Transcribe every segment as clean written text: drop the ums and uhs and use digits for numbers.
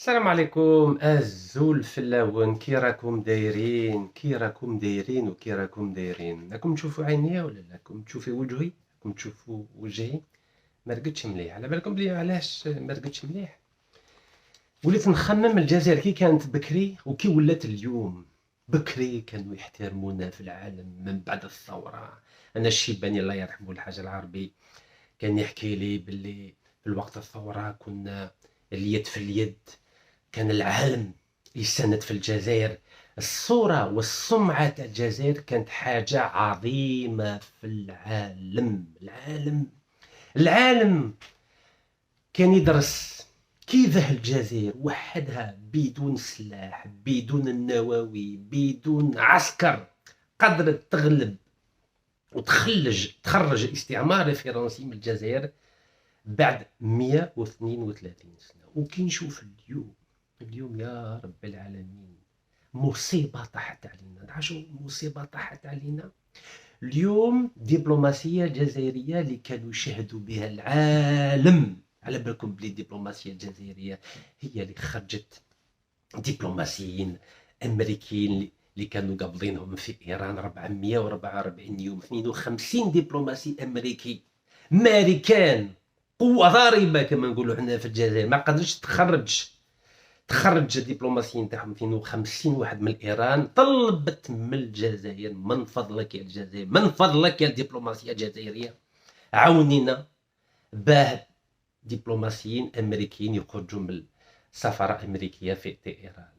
السلام عليكم الزول في اللون، كي راكم دايرين وكي راكم دايرين. راكم تشوفوا عينيا ولا راكم تشوفوا وجهي؟ راكم تشوفوا وجهي ما رقدش مليح. على بالكم بلي علاش ما رقدش مليح؟ وليت نخمم الجزائر كي كانت بكري وكي ولات اليوم. بكري كانوا يحترمونا في العالم من بعد الثورة. انا الشيباني الله يرحمه الحاج العربي كان يحكي لي باللي في الوقت الثورة كنا اليد في اليد، كان العالم يساند في الجزائر. الصورة والسمعة تاع الجزائر كانت حاجة عظيمة في العالم كان يدرس كيفاه الجزائر وحدها بدون سلاح، بدون النووي، بدون عسكر قدرت تغلب تخرج الاستعمار الفرنسي من الجزائر بعد 132 سنة. وكي نشوف اليوم يا رب العالمين مصيبة طاحت علينا. عاشو مصيبة طاحت علينا اليوم. دبلوماسية جزائرية اللي كانوا يشهدوا بها العالم. على بالكم بلي الدبلوماسية الجزائرية هي اللي خرجت دبلوماسيين أمريكيين اللي كانوا قابضينهم في إيران 444 يوم. 52 دبلوماسي أمريكي ماريكان، قوة ضاربة كما نقولوا حنا في الجزائر، ما قدرتش تخرج الدبلوماسيين تاعهم. 250 واحد من ايران طلبت من الجزائر من فضلك يا الجزائر، من فضلك يا الدبلوماسيه الجزائريه عاونينا باه دبلوماسيين امريكيين يخرجوا من السفاره الامريكيه في ايران.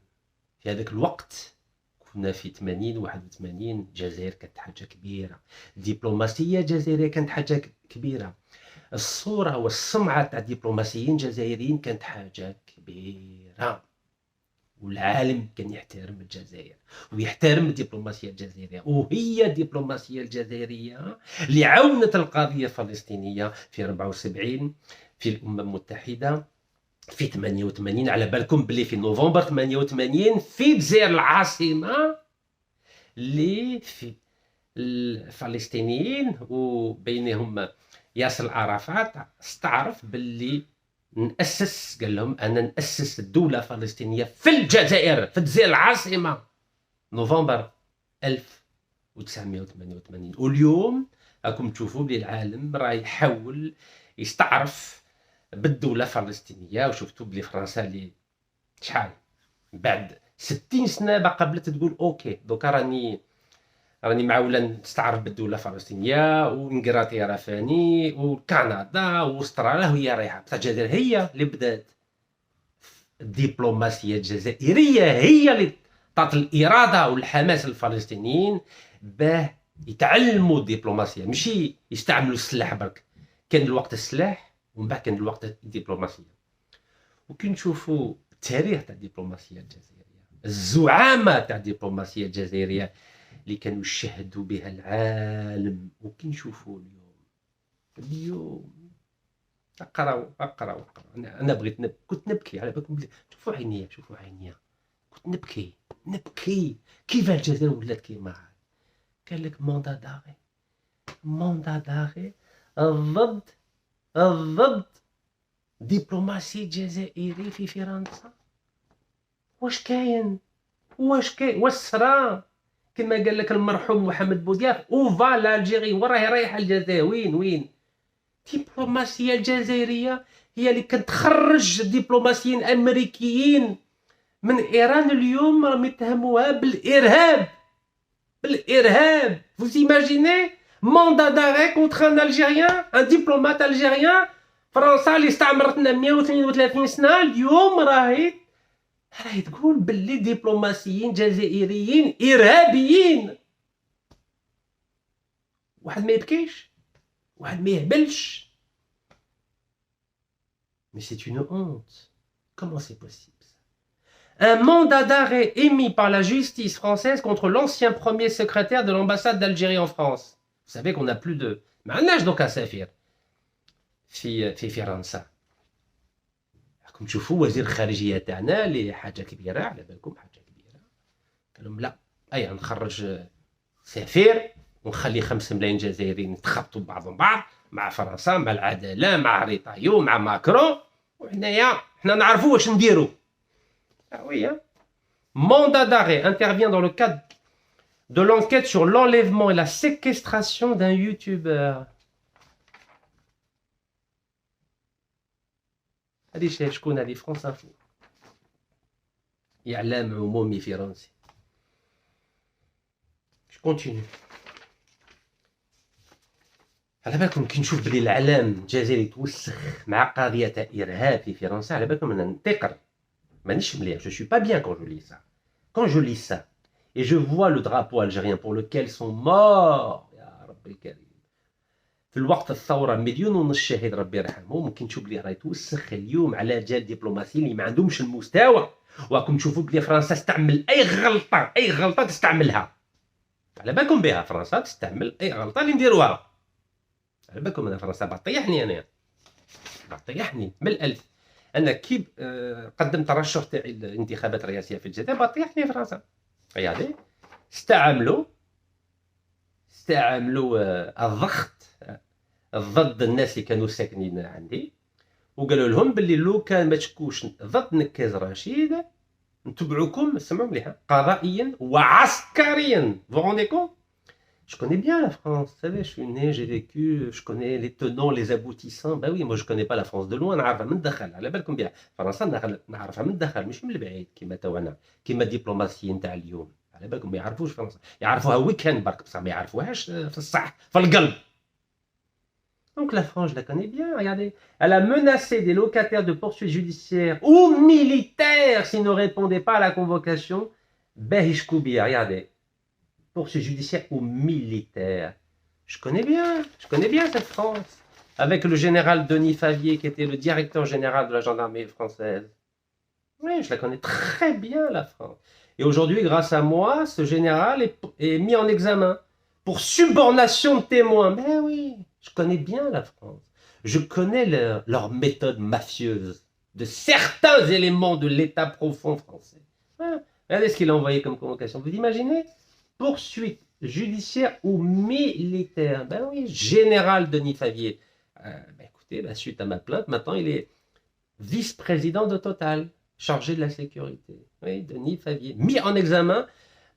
في هذاك الوقت كنا في 80 81. الجزائر كانت حاجه كبيره، الدبلوماسيه الجزائريه كانت حاجه كبيره، الصورة والسمعة تاع الدبلوماسيين الجزائريين كانت حاجة كبيرة، والعالم كان يحترم الجزائر ويحترم الدبلوماسية الجزائرية. وهي الدبلوماسية الجزائرية اللي عاونت القضية الفلسطينية في 74 في الأمم المتحدة، في 88 على بالكم بلي في نوفمبر 88 في بزير العاصمة اللي في الفلسطينيين وبينهم ياسر عرفات استعرف باللي قال لهم انا ناسس الدوله الفلسطينيه في الجزائر في تزير العاصمه نوفمبر 1988. واليوم راكم تشوفوا بلي العالم راه يحاول يستعرف بالدوله الفلسطينيه. وشفتوا بلي فرنسا اللي شحال بعد 60 سنه باقا بلات تقول اوكي دوكا راني معولا نستعرف بالدوله الفلسطينيه، وانجلترا فاني وكندا واستراليا وهي رايحه. بصح الجزائر هي اللي بدات. الدبلوماسيه الجزائريه هي اللي تعطي الاراده والحماس للفلسطينيين باه يتعلموا الدبلوماسيه، ماشي يستعملوا السلاح برك. كان الوقت السلاح ومن بعد كان الوقت الدبلوماسيه. وكي نشوفوا التاريخ تاع الدبلوماسيه الجزائريه، الزعامه تاع الدبلوماسيه الجزائريه اللي كانوا يشهدوا بها العالم، وكي نشوفوا اليوم اقراو. انا بغيت كنت نبكي على بالكم. شوفوا عينيا كنت نبكي كيف الجزائر ولات كيما قال لك موندا داغي ضد دبلوماسي جزائري في فرنسا. واش كاين واش صرا كما قال لك المرحوم محمد بوذياف اوفا لالجيري، وراه رايحه الجزائر. وين الدبلوماسيه الجزائريه هي اللي كانت تخرج دبلوماسيين امريكيين من ايران. اليوم راهم يتهموها بالارهاب. vous imaginez mandat d'arrêt contre un algérien, un diplomate algérien. فرنسا اللي استعمرتنا 132 سنه اليوم راهي تقول باللي دبلوماسيين جزائريين ارهابيين. واحد ما يبكيش، واحد ما يهبلش. Mais c'est une honte. Comment c'est possible ça? Un mandat d'arrêt émis par la justice française contre l'ancien premier secrétaire de l'ambassade d'Algérie en France. Vous savez qu'on a plus de ما عندناش دوكا سفير في فرنسا. راكم تشوفوا وزير الخارجيه تاعنا اللي حاجه كبيره، على بالكم حاجه كبيره. قال لهم لا نخرج سفير ونخلي 5 ملايين جزائريين يتخبطوا بعضهم بعض مع فرنسا، مع العداله، مع ريطايو، مع ماكرون، وحنايا حنا نعرفوا واش نديروا. Ah oui, hein. Mandat d'arrêt intervient dans le cadre de l'enquête sur l'enlèvement et la séquestration d'un youtubeur. هذه شكون هذه فرانس انفو إعلام عمومي فرنسي. Je continue. على بالكم كي نشوف بلي العلام الجزائري توسخ مع قضية إرهاب في فرنسا على بالكم أنا نتقر مانيش مليح. Je suis pas bien quand je lis ça. Quand je lis ça et je vois le drapeau algérien pour lequel sont morts يا ربي الكريم في الوقت الثورة 1,5 شهيد ربي يرحمهم، ممكن تشوف بلي راهي توسخ اليوم على رجال دبلوماسيين اللي ما عندهمش المستوى. وراكم تشوفوا بلي فرنسا تستعمل أي غلطة تستعملها. على بالكم بها فرنسا تستعمل أي غلطة اللي نديروها. على بالكم أنا فرنسا بطيحني بطيحني من الألف. أنا كي قدمت الترشح تاعي الانتخابات الرئاسية في الجزائر بطيحني فرنسا. يعني استعملوا الضغط ضد الناس اللي كانوا ساكنين عندي وقالوا لهم باللي لو كان ما تشكوش ضد نكاز رشيد نتبعوكم سمعوا مليح قضائيا وعسكريا. Vous vous rendez compte? Je connais bien la France, vous savez, je suis né, j'ai vécu, je connais les tenants, les aboutissants. Bah oui, moi je connais pas la France de loin, نعرفها من الداخل. على بالكم بها فرنسا نعرفها من الداخل مش من البعيد كيما توانا كيما الدبلوماسيين تاع اليوم. على بالكم ما يعرفوش فرنسا، يعرفوها ويكاند برك بصح ما يعرفوهاش في الصح في القلب. Donc la France, je la connais bien, regardez. Elle a menacé des locataires de poursuites judiciaires ou militaires s'ils ne répondaient pas à la convocation. Behish Koubia, regardez. Poursuites judiciaires ou militaires. Je connais bien cette France. Avec le général Denis Favier, qui était le directeur général de la gendarmerie française. Oui, je la connais très bien, la France. Et aujourd'hui, grâce à moi, ce général est mis en examen pour subornation de témoins. Ben oui, je connais bien la France. Je connais leur méthode mafieuse de certains éléments de l'état profond français. Ouais. Regardez ce qu'il a envoyé comme convocation. Vous imaginez? Poursuite judiciaire ou militaire. Ben oui, général Denis Favier. Ben écoutez, suite à ma plainte, maintenant il est vice-président de Total, chargé de la sécurité. Oui, Denis Favier. Mis en examen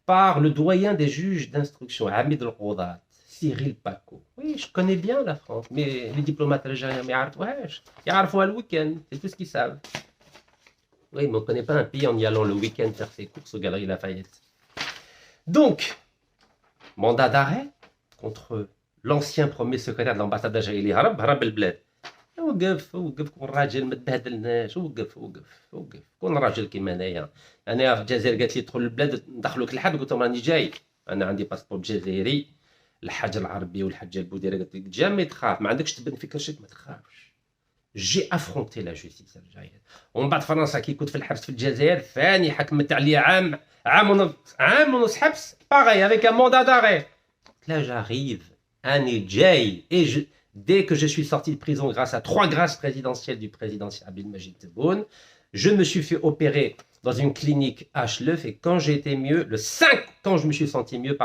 par le doyen des juges d'instruction, Hamid El-Roudat, Cyril Paco. Oui, je connais bien la France, mais les diplomates algériens, ils arrivent le week-end, c'est tout ce qu'ils savent. Oui, mais on ne connaît pas un pays en y allant le week-end faire ses courses aux Galeries Lafayette. Donc, mandat d'arrêt contre l'ancien premier secrétaire de l'ambassade d'Algérie, Harab El-Bled. وقف كون راجل ما تبهدلناش. وقف كون راجل كيما انايا. انا في الجزائر قالت لي ادخل البلاد ندخلوك لحد قلت لهم راني جاي انا عندي باسبور جزائري. الحاجه العربيه والحاجه البوديره قالت لي جامي تخاف ما عندكش تبني في كل شيء ما تخافش. جي افرونتي لا جوستيس الجزائريه. ومن بعد فرنسا كي كنت في الحبس في الجزائر ثاني حكمت عليا عام ونص حبس باغي avec un mandat d'arrêt. Là j'arrive اني جاي et dès que je suis sorti de prison grâce à 3 grâces présidentielles du président Abdelmajid Tebboune, je me suis fait opérer dans une clinique H-Leuf et quand je me suis senti mieux,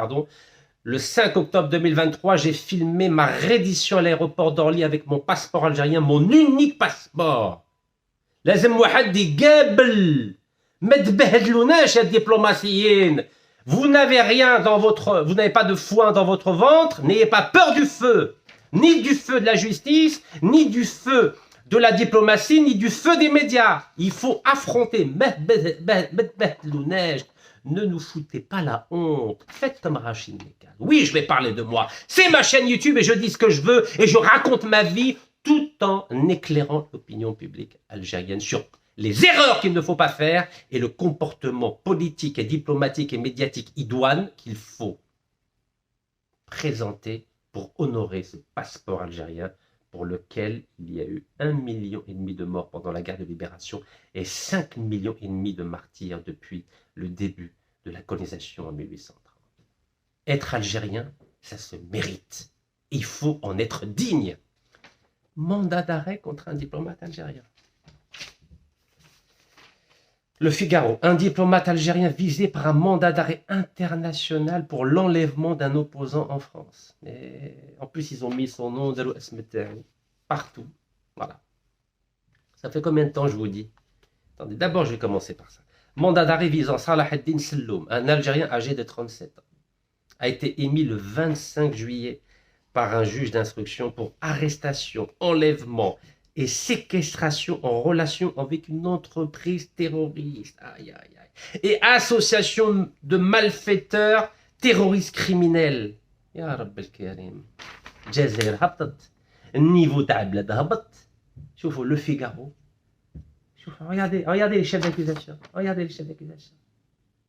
le 5 octobre 2023, j'ai filmé ma reddition à l'aéroport d'Orly avec mon passeport algérien, mon unique passeport. لازم واحد يقابل ما تبهدلوناش يا دبلوماسيين. Vous n'avez rien dans vous n'avez pas de foin dans votre ventre, n'ayez pas peur du feu. Ni du feu de la justice, ni du feu de la diplomatie, ni du feu des médias. Il faut affronter. Ne nous foutez pas la honte. Faites comme Rachid Mekal. Oui, je vais parler de moi. C'est ma chaîne YouTube et je dis ce que je veux et je raconte ma vie tout en éclairant l'opinion publique algérienne sur les erreurs qu'il ne faut pas faire et le comportement politique et diplomatique et médiatique idoine qu'il faut présenter pour honorer ce passeport algérien pour lequel il y a eu 1,5 million de morts pendant la guerre de libération et 5,5 millions de martyrs depuis le début de la colonisation en 1830. Être algérien, ça se mérite. Il faut en être digne. Mandat d'arrêt contre un diplomate algérien. Le Figaro, un diplomate algérien visé par un mandat d'arrêt international pour l'enlèvement d'un opposant en France. Et en plus, ils ont mis son nom partout. Voilà. Ça fait combien de temps, je vous dis? Attendez, d'abord, je vais commencer par ça. Mandat d'arrêt visant Salah ad-Din Selloum, un Algérien âgé de 37 ans, a été émis le 25 juillet par un juge d'instruction pour arrestation, enlèvement et séquestration en relation avec une entreprise terroriste. Aïe, aïe, aïe. Et association de malfaiteurs terroristes criminels. Ya Rabb al-Karim. Jazair هبطت. النيفو تاع البلاد هبط. شوفوا le Figaro. Regardez les chefs d'accusation. Regardez les chefs d'accusation.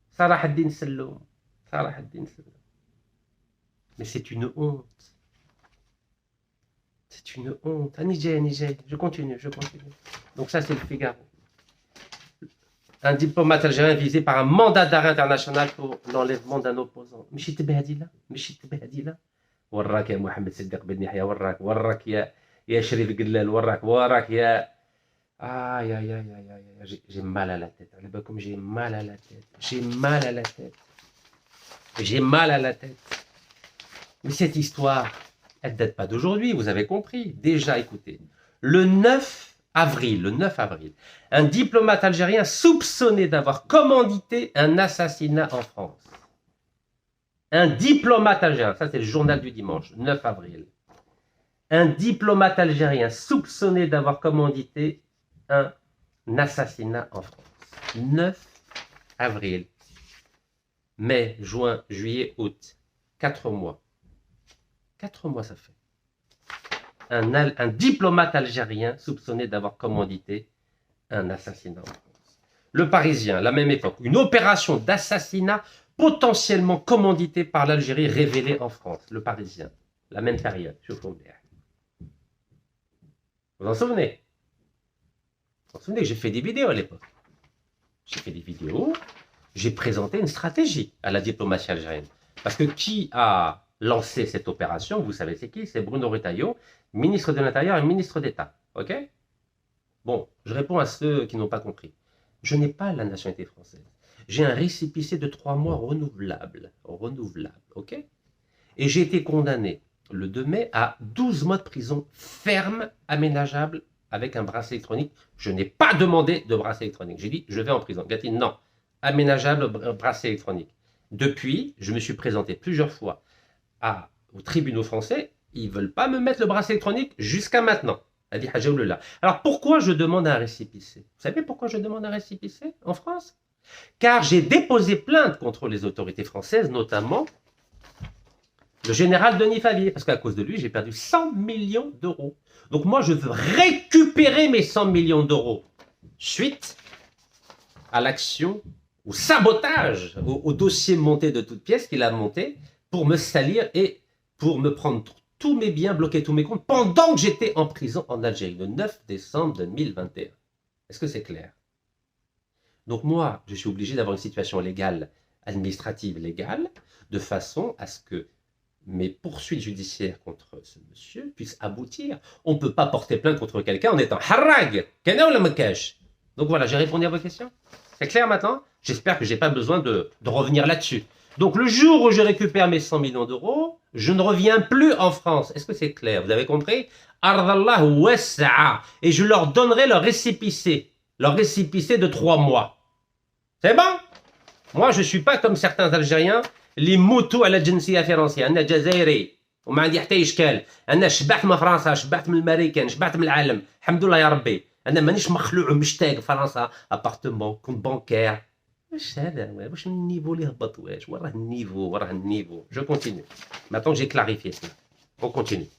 Salah ad-Din Selloum. Salah ad-Din Selloum. Mais c'est une honte. C'est une honte. Niger. Je continue. Donc ça, c'est le Figaro. Un diplomate algérien visé par un mandat d'arrêt international pour l'enlèvement d'un opposant. مشيت بهدي وراك يا محمد صديق بن يحيى وراك يا شريف قلال وراك يا j'ai mal à la tête. J'ai mal à la tête. Mais cette histoire, elle ne date pas d'aujourd'hui, vous avez compris. Déjà, écoutez, le 9 avril, un diplomate algérien soupçonné d'avoir commandité un assassinat en France. Un diplomate algérien, ça c'est le journal du dimanche, 9 avril. Un diplomate algérien soupçonné d'avoir commandité un assassinat en France. 9 avril. Mai, juin, juillet, août. 4 mois. 4 mois ça fait. Un diplomate algérien soupçonné d'avoir commandité un assassinat en France. Le Parisien, la même époque, une opération d'assassinat potentiellement commanditée par l'Algérie révélée en France. Le Parisien, la même période. Vous vous en souvenez? Vous vous souvenez que j'ai fait des vidéos à l'époque. J'ai présenté une stratégie à la diplomatie algérienne. Parce que qui a lancé cette opération, vous savez c'est qui? C'est Bruno Retailleau, ministre de l'Intérieur et ministre d'État. Ok? Bon, je réponds à ceux qui n'ont pas compris. Je n'ai pas la nationalité française. J'ai un récépissé de 3 mois renouvelable. Ok? Et j'ai été condamné le 2 mai à 12 mois de prison ferme, aménageable, avec un bracelet électronique. Je n'ai pas demandé de bracelet électronique. J'ai dit, je vais en prison. Il a dit, non, aménageable, bracelet électronique. Depuis, je me suis présenté plusieurs fois aux tribunaux français. Ils ne veulent pas me mettre le bracelet électronique jusqu'à maintenant. Alors, pourquoi je demande un récépissé? Vous savez pourquoi je demande un récépissé en France? Car j'ai déposé plainte contre les autorités françaises, notamment le général Denis Favier, parce qu'à cause de lui, j'ai perdu 100 millions d'euros. Donc moi, je veux récupérer mes 100 millions d'euros suite à l'action, au sabotage, au dossier monté de toutes pièces qu'il a monté pour me salir et pour me prendre tous mes biens, bloquer tous mes comptes, pendant que j'étais en prison en Algérie, le 9 décembre 2021. Est-ce que c'est clair? Donc moi, je suis obligé d'avoir une situation légale, administrative légale, de façon à ce que mes poursuites judiciaires contre ce monsieur puissent aboutir. On ne peut pas porter plainte contre quelqu'un en étant harrag, kana ou la makash. Donc voilà, j'ai répondu à vos questions. C'est clair maintenant? J'espère que je n'ai pas besoin de revenir là-dessus. Donc le jour où je récupère mes 100 millions d'euros, je ne reviens plus en France. Est-ce que c'est clair? Vous avez compris? Ardallah wassa'a. Et je leur donnerai leur récépissé de 3 mois. C'est bon? Moi, je ne suis pas comme certains Algériens, les moutous à la جنسية فرنسية. أنا جزائري وما عندي حتى إشكال. أنا شبعت من فرنسا، شبعت من الأمريكان، شبعت من العالم. الحمد لله يا ربي. أنا مانيش مخلوع ومشتاق فرنسا. أبارتمون، كونت بانكير. واش هذا؟ واش النيفو اللي هبط؟ وراه النيفو. Je continue. Maintenant que j'ai clarifié cela. On continue.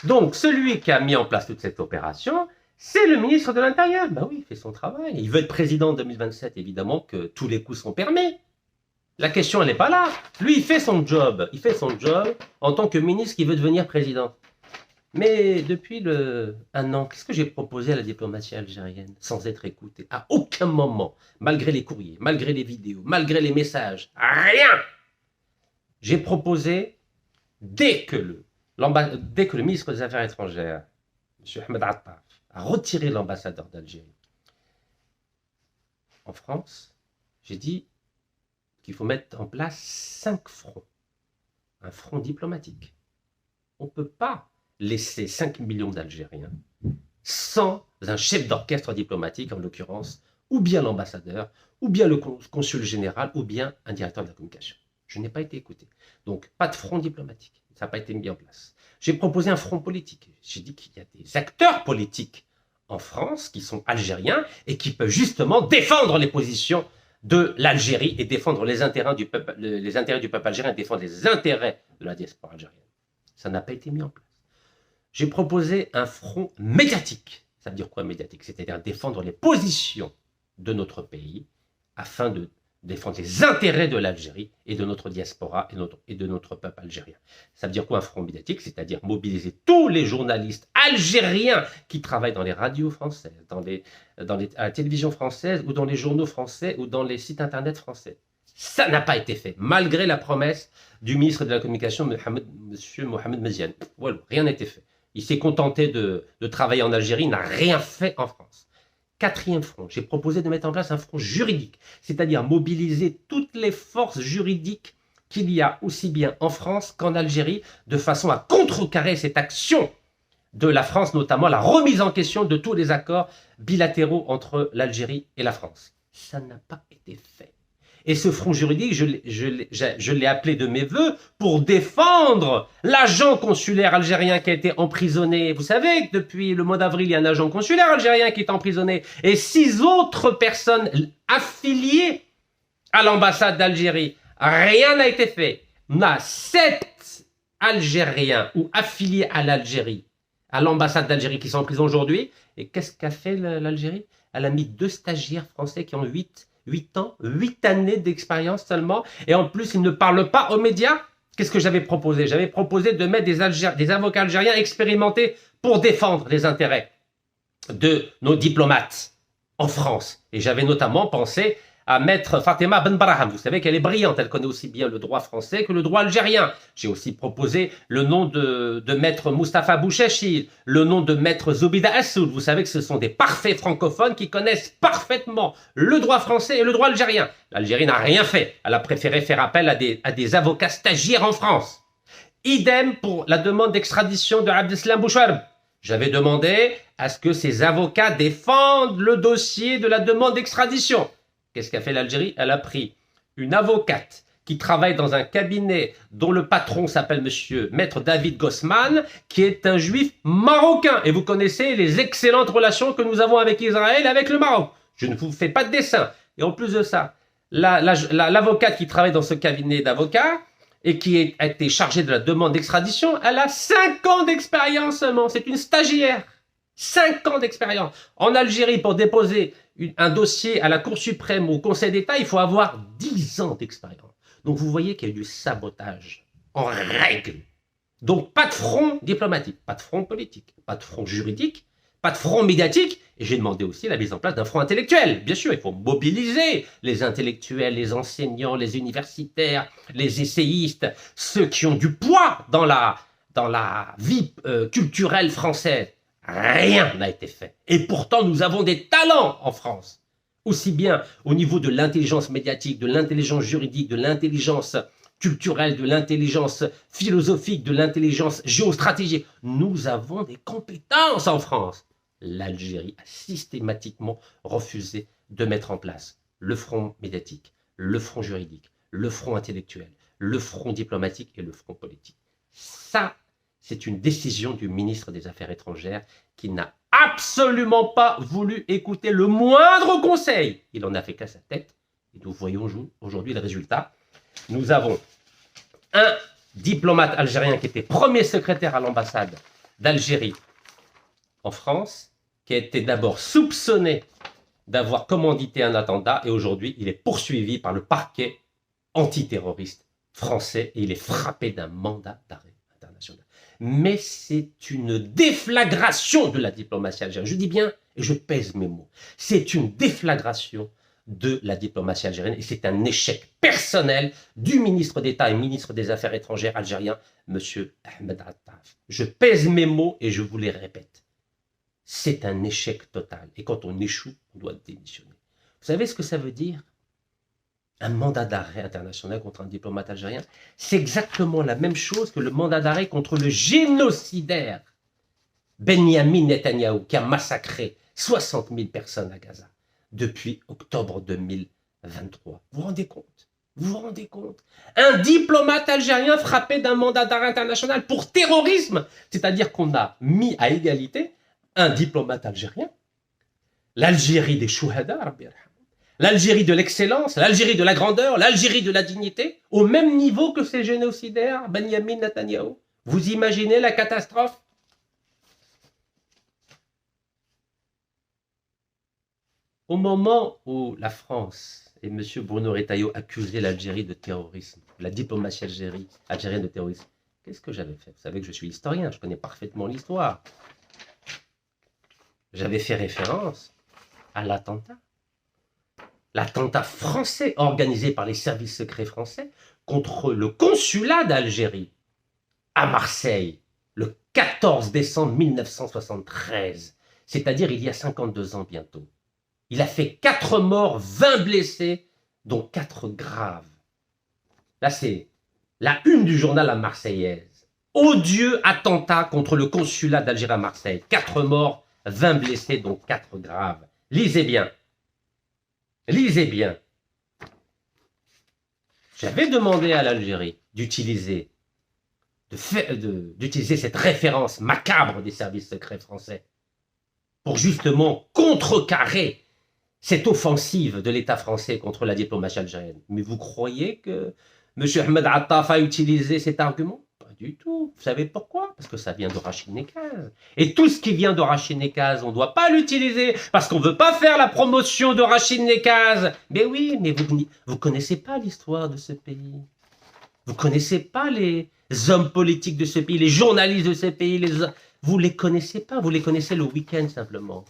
Donc, celui qui a mis en place toute cette opération, c'est le ministre de l'Intérieur. Ben oui, il fait son travail. Il veut être président en 2027, évidemment que tous les coups sont permis. La question, elle n'est pas là. Lui, il fait son job. En tant que ministre qui veut devenir président. Mais depuis un an, qu'est-ce que j'ai proposé à la diplomatie algérienne sans être écouté? À aucun moment, malgré les courriers, malgré les vidéos, malgré les messages, rien. J'ai proposé, dès que le ministre des Affaires étrangères, M. Ahmed Attaf, a retiré l'ambassadeur d'Algérie en France, j'ai dit qu'il faut mettre en place 5 fronts. Un front diplomatique. On ne peut pas laisser 5 millions d'Algériens sans un chef d'orchestre diplomatique, en l'occurrence ou bien l'ambassadeur, ou bien le consul général, ou bien un directeur de la communication. Je n'ai pas été écouté. Donc, pas de front diplomatique. Ça n'a pas été mis en place. J'ai proposé un front politique. J'ai dit qu'il y a des acteurs politiques en France qui sont algériens et qui peuvent justement défendre les positions de l'Algérie et défendre les intérêts du peuple algérien et défendre les intérêts de la diaspora algérienne. Ça n'a pas été mis en place. J'ai proposé un front médiatique. Ça veut dire quoi médiatique? C'est-à-dire défendre les positions de notre pays afin de défendre les intérêts de l'Algérie et de notre diaspora et de notre peuple algérien. Ça veut dire quoi un front médiatique? C'est-à-dire mobiliser tous les journalistes algériens qui travaillent dans les radios françaises, à la télévision française ou dans les journaux français ou dans les sites internet français. Ça n'a pas été fait, malgré la promesse du ministre de la Communication, M. Mohamed Meziane. Voilà, rien n'a été fait. Il s'est contenté de travailler en Algérie, il n'a rien fait en France. Quatrième front, j'ai proposé de mettre en place un front juridique, c'est-à-dire mobiliser toutes les forces juridiques qu'il y a aussi bien en France qu'en Algérie, de façon à contrecarrer cette action de la France, notamment la remise en question de tous les accords bilatéraux entre l'Algérie et la France. Ça n'a pas été fait. Et ce front juridique, je l'ai appelé de mes voeux pour défendre l'agent consulaire algérien qui a été emprisonné. Vous savez que depuis le mois d'avril, il y a un agent consulaire algérien qui est emprisonné et 6 autres personnes affiliées à l'ambassade d'Algérie. Rien n'a été fait. On a 7 Algériens ou affiliés à l'Algérie, à l'ambassade d'Algérie qui sont en prison aujourd'hui. Et qu'est-ce qu'a fait l'Algérie? Elle a mis 2 stagiaires français qui ont 8 ans, 8 années d'expérience seulement, et en plus, ils ne parlent pas aux médias. Qu'est-ce que j'avais proposé? J'avais proposé de mettre des avocats algériens expérimentés pour défendre les intérêts de nos diplomates en France. Et j'avais notamment pensé à mettre Fatima Ben Baraham. Vous savez qu'elle est brillante, elle connaît aussi bien le droit français que le droit algérien. J'ai aussi proposé le nom de maître Moustapha Bouchechi, le nom de maître Zoubida Assoul. Vous savez que ce sont des parfaits francophones qui connaissent parfaitement le droit français et le droit algérien. L'Algérie n'a rien fait. Elle a préféré faire appel à des avocats stagiaires en France. Idem pour la demande d'extradition de Abdeslam Boucharb. J'avais demandé à ce que ces avocats défendent le dossier de la demande d'extradition. Qu'est-ce qu'a fait l'Algérie? Elle a pris une avocate qui travaille dans un cabinet dont le patron s'appelle Maître David Gossman, qui est un juif marocain. Et vous connaissez les excellentes relations que nous avons avec Israël et avec le Maroc. Je ne vous fais pas de dessin. Et en plus de ça, l'avocate qui travaille dans ce cabinet d'avocats et qui a été chargée de la demande d'extradition, elle a 5 ans d'expérience seulement. C'est une stagiaire. 5 ans d'expérience. En Algérie, pour déposer un dossier à la Cour suprême ou au Conseil d'État, il faut avoir 10 ans d'expérience. Donc vous voyez qu'il y a eu du sabotage en règle. Donc pas de front diplomatique, pas de front politique, pas de front juridique, pas de front médiatique. Et j'ai demandé aussi la mise en place d'un front intellectuel. Bien sûr, il faut mobiliser les intellectuels, les enseignants, les universitaires, les essayistes, ceux qui ont du poids dans la vie culturelle française. Rien n'a été fait. Et pourtant, nous avons des talents en France. Aussi bien au niveau de l'intelligence médiatique, de l'intelligence juridique, de l'intelligence culturelle, de l'intelligence philosophique, de l'intelligence géostratégique. Nous avons des compétences en France. L'Algérie a systématiquement refusé de mettre en place le front médiatique, le front juridique, le front intellectuel, le front diplomatique et le front politique. Ça, c'est une décision du ministre des Affaires étrangères qui n'a absolument pas voulu écouter le moindre conseil. Il n'en a fait qu'à sa tête. Et nous voyons aujourd'hui le résultat. Nous avons un diplomate algérien qui était premier secrétaire à l'ambassade d'Algérie en France, qui a été d'abord soupçonné d'avoir commandité un attentat, et aujourd'hui, il est poursuivi par le parquet antiterroriste français et il est frappé d'un mandat d'arrêt international. Mais c'est une déflagration de la diplomatie algérienne. Je dis bien, et je pèse mes mots, c'est une déflagration de la diplomatie algérienne et c'est un échec personnel du ministre d'État et ministre des Affaires étrangères algérien, M. Ahmed Attaf. Je pèse mes mots et je vous les répète. C'est un échec total. Et quand on échoue, on doit démissionner. Vous savez ce que ça veut dire? Un mandat d'arrêt international contre un diplomate algérien, c'est exactement la même chose que le mandat d'arrêt contre le génocidaire Benyamin Netanyahou, qui a massacré 60 000 personnes à Gaza. depuis octobre 2023. Vous vous rendez compte? Vous vous rendez compte? Un diplomate algérien frappé d'un mandat d'arrêt international pour terrorisme. C'est-à-dire qu'on a mis à égalité un diplomate algérien, l'Algérie des chouhada, l'Algérie de l'excellence, l'Algérie de la grandeur, l'Algérie de la dignité, au même niveau que ces génocidaires, Benyamin Netanyahou. Vous imaginez la catastrophe? Au moment où la France et M. Bruno Retailleau accusaient l'Algérie de terrorisme, la diplomatie algérienne de terrorisme, qu'est-ce que j'avais fait? Vous savez que je suis historien, je connais parfaitement l'histoire. J'avais fait référence à l'attentat français organisé par les services secrets français contre le consulat d'Algérie à Marseille le 14 décembre 1973, c'est-à-dire il y a 52 ans bientôt. Il a fait 4 morts, 20 blessés, dont 4 graves. Là, c'est la une du journal La Marseillaise. Odieux attentat contre le consulat d'Algérie à Marseille. 4 morts, 20 blessés, dont 4 graves. Lisez bien. Lisez bien. J'avais demandé à l'Algérie d'utiliser cette référence macabre des services secrets français pour justement contrecarrer cette offensive de l'État français contre la diplomatie algérienne. Mais vous croyez que M. Ahmed Attaf a utilisé cet argument? Pas du tout. Vous savez pourquoi? Parce que ça vient de Rachid Nekaz. Et tout ce qui vient de Rachid Nekaz, on ne doit pas l'utiliser parce qu'on ne veut pas faire la promotion de Rachid Nekaz. Mais oui, mais vous ne connaissez pas l'histoire de ce pays. Vous ne connaissez pas les hommes politiques de ce pays, les journalistes de ce pays. Vous ne les connaissez pas, vous les connaissez le week-end simplement.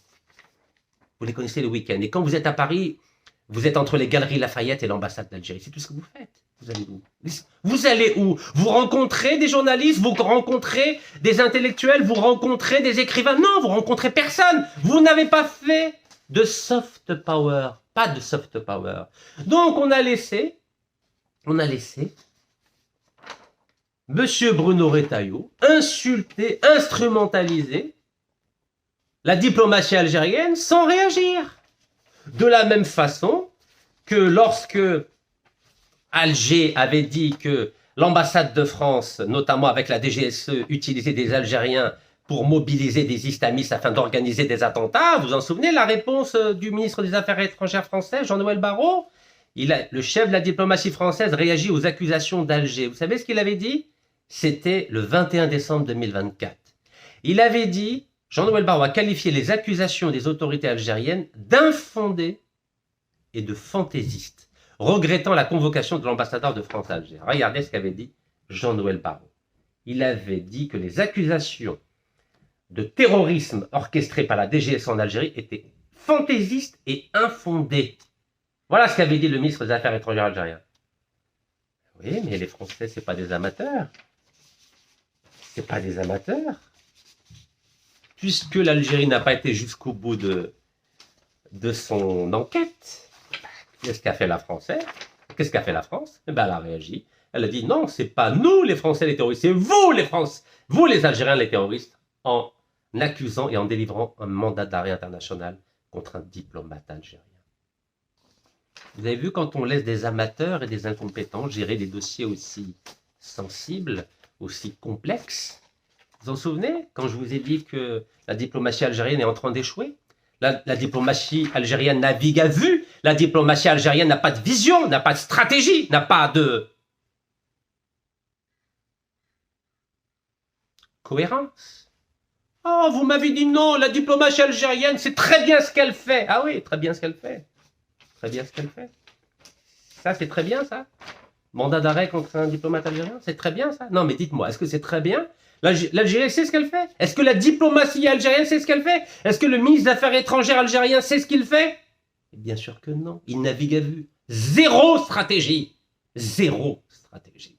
Vous les connaissez le week-end. Et quand vous êtes à Paris, vous êtes entre les Galeries Lafayette et l'ambassade d'Algérie. C'est tout ce que vous faites. Vous allez où? Vous allez où? Vous rencontrez des journalistes, vous rencontrez des intellectuels, vous rencontrez des écrivains. Non, vous rencontrez personne. Vous n'avez pas fait de soft power. Pas de soft power. Donc on a laissé Monsieur Bruno Retailleau insulter, instrumentaliser la diplomatie algérienne sans réagir. De la même façon que lorsque Alger avait dit que l'ambassade de France, notamment avec la DGSE, utilisait des Algériens pour mobiliser des islamistes afin d'organiser des attentats, vous en souvenez, la réponse du ministre des Affaires étrangères français, Jean-Noël Barrot, le chef de la diplomatie française réagit aux accusations d'Alger. Vous savez ce qu'il avait dit? C'était le 21 décembre 2024. Il avait dit, Jean-Noël Barrot a qualifié les accusations des autorités algériennes d'infondées et de fantaisistes, regrettant la convocation de l'ambassadeur de France à Alger. Regardez ce qu'avait dit Jean-Noël Barrot. Il avait dit que les accusations de terrorisme orchestrées par la DGS en Algérie étaient fantaisistes et infondées. Voilà ce qu'avait dit le ministre des Affaires étrangères algérien. Oui, mais les Français, ce n'est pas des amateurs. C'est pas des amateurs. Puisque l'Algérie n'a pas été jusqu'au bout de son enquête, qu'est-ce qu'a fait la Française? Qu'est-ce qu'a fait la France? Eh ben, elle a réagi. Elle a dit non, c'est pas nous les Français les terroristes, c'est vous les Français, vous les Algériens les terroristes, en accusant et en délivrant un mandat d'arrêt international contre un diplomate algérien. Vous avez vu, quand on laisse des amateurs et des incompétents gérer des dossiers aussi sensibles, aussi complexes, vous vous en souvenez, quand je vous ai dit que la diplomatie algérienne est en train d'échouer? La diplomatie algérienne navigue à vue, la diplomatie algérienne n'a pas de vision, n'a pas de stratégie, n'a pas de cohérence. Oh, vous m'avez dit non, la diplomatie algérienne, c'est très bien ce qu'elle fait. Ah oui, très bien ce qu'elle fait. Très bien ce qu'elle fait. Ça, c'est très bien, ça? Mandat d'arrêt contre un diplomate algérien, c'est très bien, ça? Non, mais dites-moi, est-ce que c'est très bien? L'Algérie sait ce qu'elle fait? Est-ce que la diplomatie algérienne sait ce qu'elle fait? Est-ce que le ministre des Affaires étrangères algérien sait ce qu'il fait? Bien sûr que non. Il navigue à vue. Zéro stratégie. Zéro stratégie.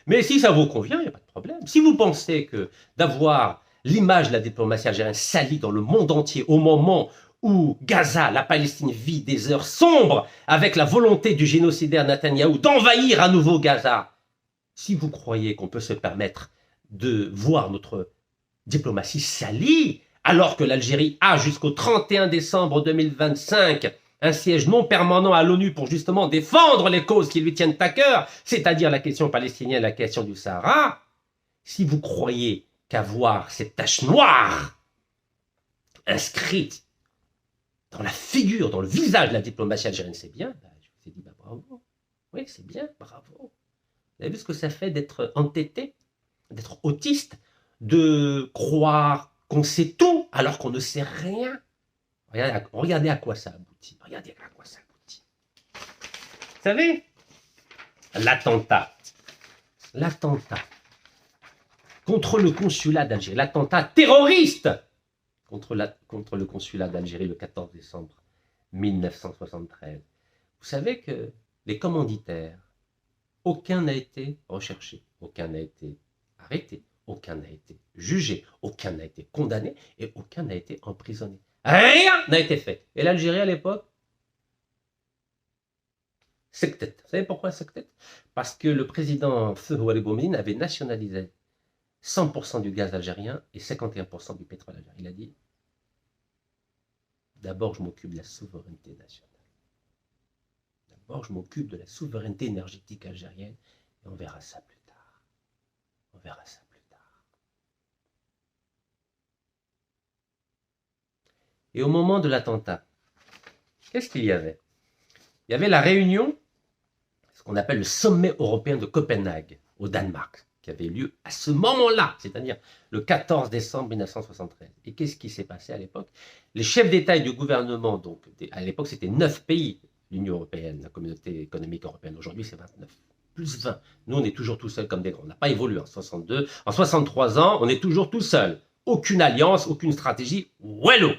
Mais si ça vous convient, il n'y a pas de problème. Si vous pensez que d'avoir l'image de la diplomatie algérienne salie dans le monde entier au moment où Gaza, la Palestine, vit des heures sombres avec la volonté du génocidaire Netanyahou d'envahir à nouveau Gaza, si vous croyez qu'on peut se permettre de voir notre diplomatie salie alors que l'Algérie a jusqu'au 31 décembre 2025 un siège non permanent à l'ONU pour justement défendre les causes qui lui tiennent à cœur, c'est-à-dire la question palestinienne, la question du Sahara, si vous croyez qu'avoir cette tache noire inscrite dans la figure, dans le visage de la diplomatie algérienne, c'est bien, je vous ai dit, bravo. Oui, c'est bien, bravo. Vous avez vu ce que ça fait d'être entêté, d'être autiste, de croire qu'on sait tout alors qu'on ne sait rien. Regardez à quoi ça aboutit. Regardez à quoi ça aboutit. Vous savez, l'attentat contre le consulat d'Algérie, l'attentat terroriste contre le consulat d'Algérie le 14 décembre 1973. Vous savez que les commanditaires, aucun n'a été recherché, aucun n'a été arrêté, aucun n'a été jugé, aucun n'a été condamné et aucun n'a été emprisonné. Rien n'a été fait. Et l'Algérie à l'époque, sectette. Vous savez pourquoi sectette? Parce que le président Feu Houari Boumediene avait nationalisé 100% du gaz algérien et 51% du pétrole algérien. Il a dit, d'abord je m'occupe de la souveraineté nationale. D'abord je m'occupe de la souveraineté énergétique algérienne et on verra ça plus tard. On verra ça plus tard. Et au moment de l'attentat, qu'est-ce qu'il y avait? Il y avait la réunion, ce qu'on appelle le sommet européen de Copenhague, au Danemark, qui avait lieu à ce moment-là, c'est-à-dire le 14 décembre 1973. Et qu'est-ce qui s'est passé à l'époque? Les chefs d'État et du gouvernement, donc à l'époque c'était 9 pays, l'Union européenne, la communauté économique européenne, aujourd'hui c'est 29, plus 20. Nous on est toujours tout seuls comme des grands, on n'a pas évolué en 62, en 63 ans on est toujours tout seul. Aucune alliance, aucune stratégie, wello.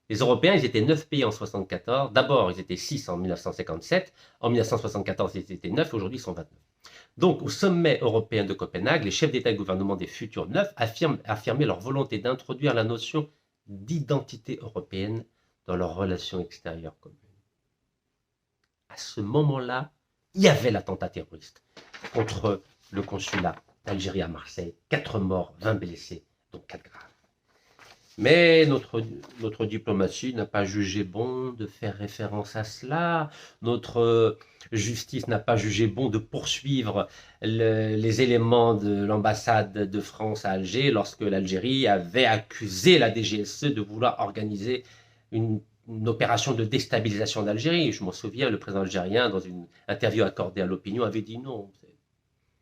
Les Européens, ils étaient 9 pays en 1974. D'abord, ils étaient 6 en 1957. En 1974, ils étaient 9. Aujourd'hui, ils sont 29. Donc, au sommet européen de Copenhague, les chefs d'État et de gouvernement des futurs 9 affirmaient leur volonté d'introduire la notion d'identité européenne dans leurs relations extérieures communes. À ce moment-là, il y avait l'attentat terroriste contre le consulat d'Algérie à Marseille. 4 morts, 20 blessés, dont 4 graves. Mais notre diplomatie n'a pas jugé bon de faire référence à cela. Notre justice n'a pas jugé bon de poursuivre les éléments de l'ambassade de France à Alger lorsque l'Algérie avait accusé la DGSE de vouloir organiser une opération de déstabilisation d'Algérie. Je m'en souviens, le président algérien, dans une interview accordée à l'opinion, avait dit non.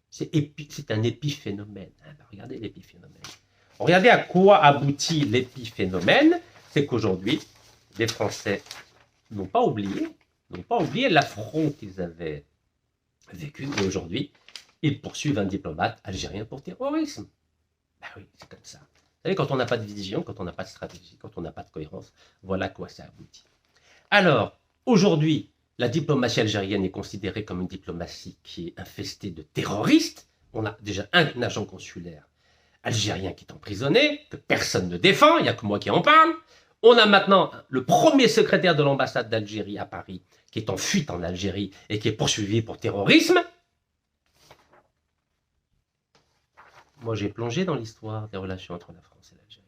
C'est un épiphénomène. Regardez l'épiphénomène. Regardez à quoi aboutit l'épiphénomène, c'est qu'aujourd'hui, les Français n'ont pas oublié l'affront qu'ils avaient vécu, et aujourd'hui, ils poursuivent un diplomate algérien pour terrorisme. Ben oui, c'est comme ça. Vous savez, quand on n'a pas de vision, quand on n'a pas de stratégie, quand on n'a pas de cohérence, voilà à quoi ça aboutit. Alors, aujourd'hui, la diplomatie algérienne est considérée comme une diplomatie qui est infestée de terroristes. On a déjà un agent consulaire algérien qui est emprisonné, que personne ne défend, il n'y a que moi qui en parle. On a maintenant le premier secrétaire de l'ambassade d'Algérie à Paris, qui est en fuite en Algérie et qui est poursuivi pour terrorisme. Moi, j'ai plongé dans l'histoire des relations entre la France et l'Algérie.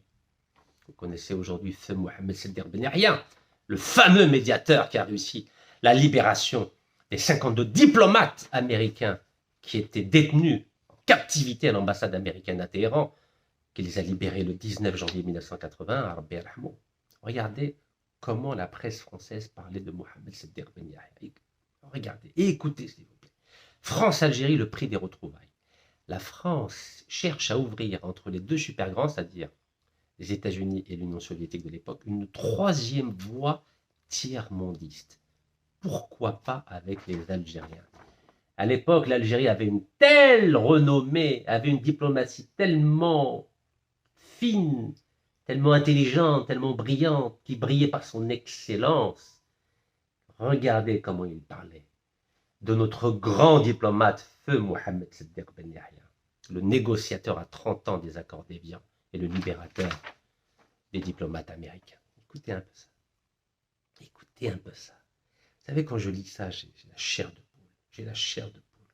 Vous connaissez aujourd'hui Feu Mohamed Sedder Benherrien, le fameux médiateur qui a réussi la libération des 52 diplomates américains qui étaient détenus captivité à l'ambassade américaine à Téhéran, qui les a libérés le 19 janvier 1980 à Rabbi al-Hamou. Regardez comment la presse française parlait de Mohamed Sedder Ben Yahya. Regardez et écoutez, s'il vous plaît. France-Algérie, le prix des retrouvailles. La France cherche à ouvrir entre les deux super grands, c'est-à-dire les États-Unis et l'Union soviétique de l'époque, une troisième voie tiers-mondiste. Pourquoi pas avec les Algériens? À l'époque, l'Algérie avait une telle renommée, avait une diplomatie tellement fine, tellement intelligente, tellement brillante, qui brillait par son excellence. Regardez comment il parlait de notre grand diplomate, Feu Mohamed Sedder Ben Yahya, le négociateur à 30 ans des accords d'Évian et le libérateur des diplomates américains. Écoutez un peu ça. Écoutez un peu ça. Vous savez, quand je lis ça, j'ai la chair de poule. J'ai la chair de poule.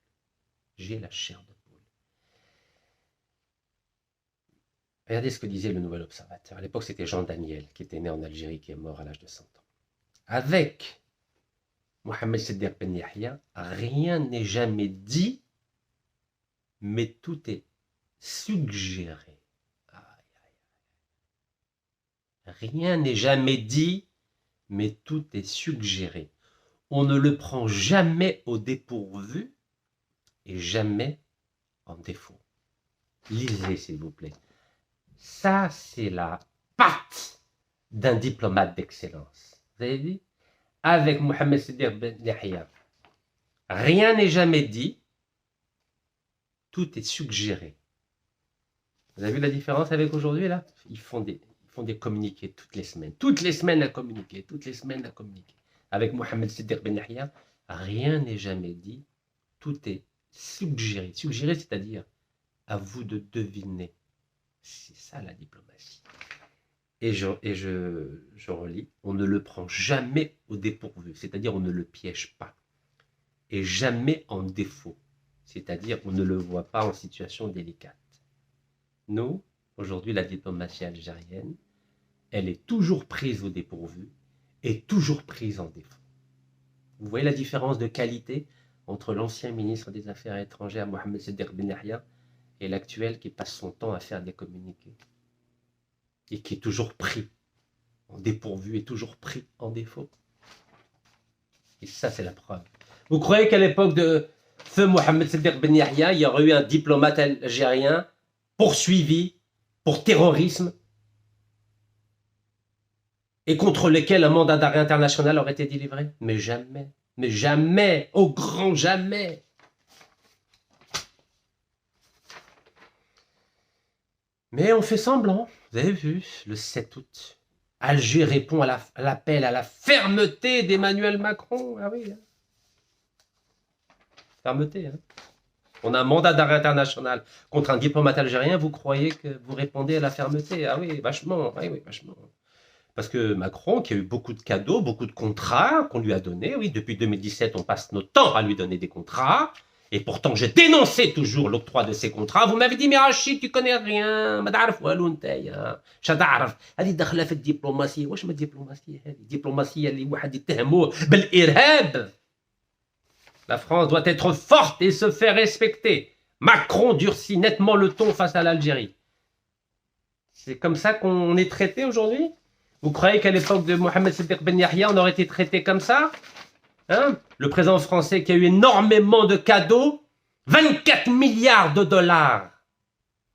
J'ai la chair de poule. Regardez ce que disait le Nouvel Observateur. À l'époque, c'était Jean Daniel, qui était né en Algérie, qui est mort à l'âge de 100 ans. Avec Mohamed Siddiq Ben Yahya, rien n'est jamais dit, mais tout est suggéré. Rien n'est jamais dit, mais tout est suggéré. On ne le prend jamais au dépourvu et jamais en défaut. Lisez, s'il vous plaît. Ça, c'est la patte d'un diplomate d'excellence. Vous avez vu? Avec Mohamed Siddiq Ben Yahya, rien n'est jamais dit, tout est suggéré. Vous avez vu la différence avec aujourd'hui, là? Ils font des communiqués toutes les semaines à communiquer, Avec Mohamed Siddiq Ben Yahya, rien n'est jamais dit, tout est suggéré. Suggéré, c'est-à-dire, à vous de deviner. C'est ça la diplomatie. Et je relis, on ne le prend jamais au dépourvu, c'est-à-dire on ne le piège pas. Et jamais en défaut, c'est-à-dire on ne le voit pas en situation délicate. Nous, aujourd'hui, la diplomatie algérienne, elle est toujours prise au dépourvu et toujours prise en défaut. Vous voyez la différence de qualité entre l'ancien ministre des Affaires étrangères, Mohamed Siddiq Ben Yahya, et l'actuel qui passe son temps à faire des communiqués et qui est toujours pris en dépourvu et toujours pris en défaut. Et ça, c'est la preuve. Vous croyez qu'à l'époque de feu Mohamed Siddiq Ben Yahya, il y aurait eu un diplomate algérien poursuivi pour terrorisme et contre lequel un mandat d'arrêt international aurait été délivré? Mais jamais, au grand jamais. Mais on fait semblant. Vous avez vu, le 7 août, Alger répond à l'appel à la fermeté d'Emmanuel Macron. Ah oui. Fermeté. Hein. On a un mandat d'arrêt international contre un diplomate algérien. Vous croyez que vous répondez à la fermeté? Ah oui, vachement. Oui, vachement. Parce que Macron, qui a eu beaucoup de cadeaux, beaucoup de contrats qu'on lui a donnés, oui, depuis 2017, on passe notre temps à lui donner des contrats. Et pourtant, j'ai dénoncé toujours l'octroi de ces contrats. Vous m'avez dit, mais Rachid, tu connais rien. ما تعرف والو نتايا. مش هتعرف. هذه داخله في الدبلوماسيه. واش ما الدبلوماسيه هذه؟ الدبلوماسيه اللي واحد يتهموه بالارهاب. La France doit être forte et se faire respecter. Macron durcit nettement le ton face à l'Algérie. C'est comme ça qu'on est traité aujourd'hui? Vous croyez qu'à l'époque de Mohamed Siddiq Ben Yahya, on aurait été traité comme ça? Hein? Le président français qui a eu énormément de cadeaux, 24 milliards de dollars,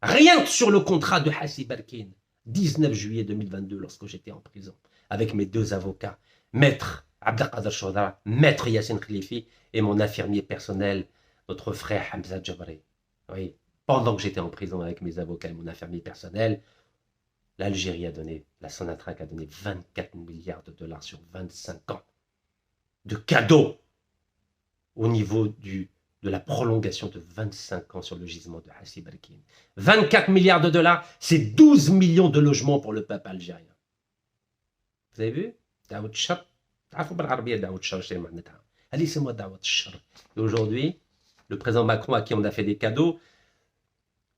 rien que sur le contrat de Hassi Barkin, 19 juillet 2022, lorsque j'étais en prison, avec mes deux avocats, maître Abdelkader Chaudhra, maître Yassine Khalifi et mon infirmier personnel, notre frère Hamza Djabri. Oui, pendant que j'étais en prison avec mes avocats et mon infirmier personnel, l'Algérie a donné, la Sonatrach a donné 24 milliards de dollars sur 25 ans de cadeaux au niveau de la prolongation de 25 ans sur le gisement de Hassi Barkin. 24 milliards de dollars, c'est 12 millions de logements pour le peuple algérien. Vous avez vu? Et aujourd'hui, le président Macron, à qui on a fait des cadeaux,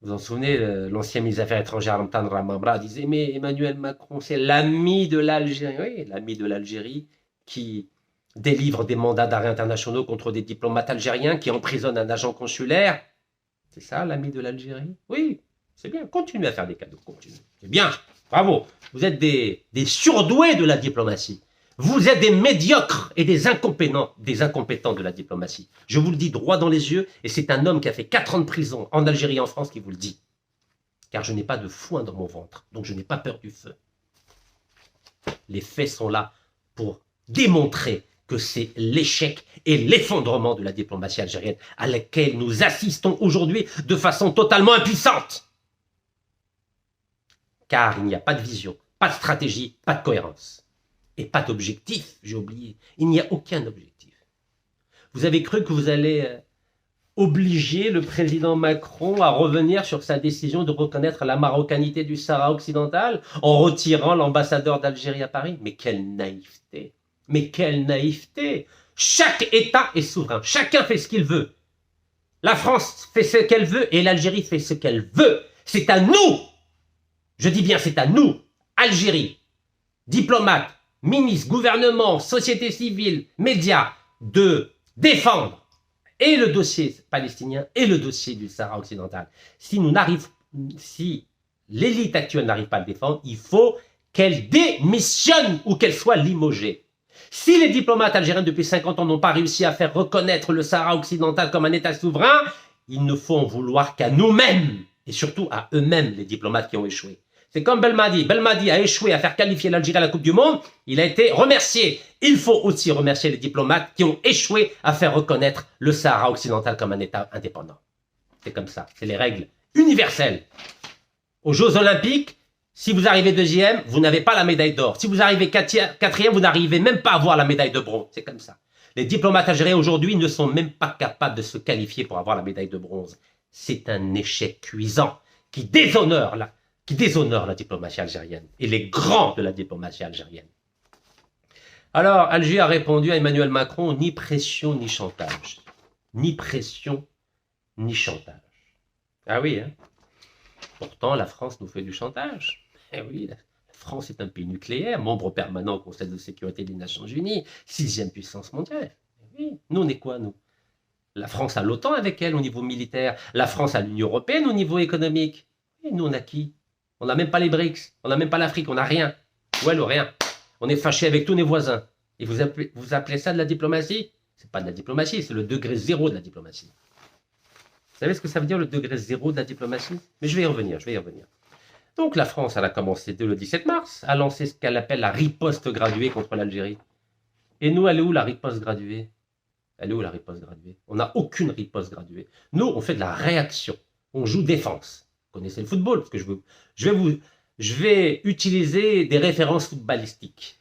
vous en souvenez, l'ancien ministre des Affaires étrangères, Ramtan Ramamra, disait, mais Emmanuel Macron, c'est l'ami de l'Algérie. Oui, l'ami de l'Algérie qui délivre des mandats d'arrêt internationaux contre des diplomates algériens, qui emprisonnent un agent consulaire. C'est ça, l'ami de l'Algérie? Oui, c'est bien. Continuez à faire des cadeaux. Continuez. C'est bien. Bravo. Vous êtes des surdoués de la diplomatie. Vous êtes des médiocres et des incompétents de la diplomatie. Je vous le dis droit dans les yeux, et c'est un homme qui a fait 4 ans de prison en Algérie et en France qui vous le dit. Car je n'ai pas de foin dans mon ventre, donc je n'ai pas peur du feu. Les faits sont là pour démontrer que c'est l'échec et l'effondrement de la diplomatie algérienne à laquelle nous assistons aujourd'hui de façon totalement impuissante. Car il n'y a pas de vision, pas de stratégie, pas de cohérence. Et pas d'objectif, j'ai oublié. Il n'y a aucun objectif. Vous avez cru que vous allez obliger le président Macron à revenir sur sa décision de reconnaître la marocanité du Sahara occidental en retirant l'ambassadeur d'Algérie à Paris? Mais quelle naïveté! Mais quelle naïveté! Chaque État est souverain. Chacun fait ce qu'il veut. La France fait ce qu'elle veut et l'Algérie fait ce qu'elle veut. C'est à nous Je dis bien, c'est à nous, Algérie, diplomates, ministres, gouvernements, société civile, médias, de défendre et le dossier palestinien et le dossier du Sahara occidental. Si l'élite actuelle n'arrive pas à le défendre, il faut qu'elle démissionne ou qu'elle soit limogée. Si les diplomates algériens depuis 50 ans n'ont pas réussi à faire reconnaître le Sahara occidental comme un État souverain, il ne faut en vouloir qu'à nous-mêmes, et surtout à eux-mêmes, les diplomates qui ont échoué. C'est comme Belmadi. Belmadi a échoué à faire qualifier l'Algérie à la Coupe du Monde, il a été remercié. Il faut aussi remercier les diplomates qui ont échoué à faire reconnaître le Sahara occidental comme un État indépendant. C'est comme ça, c'est les règles universelles. Aux Jeux Olympiques, si vous arrivez deuxième, vous n'avez pas la médaille d'or. Si vous arrivez quatrième, vous n'arrivez même pas à avoir la médaille de bronze. C'est comme ça. Les diplomates algériens aujourd'hui ne sont même pas capables de se qualifier pour avoir la médaille de bronze. C'est un échec cuisant qui déshonore la diplomatie algérienne et les grands de la diplomatie algérienne. Alors, Alger a répondu à Emmanuel Macron, ni pression ni chantage. Ni pression ni chantage. Ah oui, hein. Pourtant, la France nous fait du chantage. Eh oui, la France est un pays nucléaire, membre permanent au Conseil de sécurité des Nations Unies, 6e puissance mondiale. Eh oui. Nous, on est quoi, nous? La France a l'OTAN avec elle au niveau militaire. La France a l'Union européenne au niveau économique. Et nous, on a qui? On n'a même pas les BRICS, on n'a même pas l'Afrique, on n'a rien. Ou alors rien. On est fâché avec tous nos voisins. Et vous appelez ça de la diplomatie? C'est pas de la diplomatie, c'est le degré zéro de la diplomatie. Vous savez ce que ça veut dire le degré zéro de la diplomatie? Mais je vais y revenir. Donc la France, elle a commencé dès le 17 mars à lancer ce qu'elle appelle la riposte graduée contre l'Algérie. Et nous, elle est où la riposte graduée? Elle est où la riposte graduée? On n'a aucune riposte graduée. Nous, on fait de la réaction. On joue défense. Vous connaissez le football, parce que je vais utiliser des références footballistiques.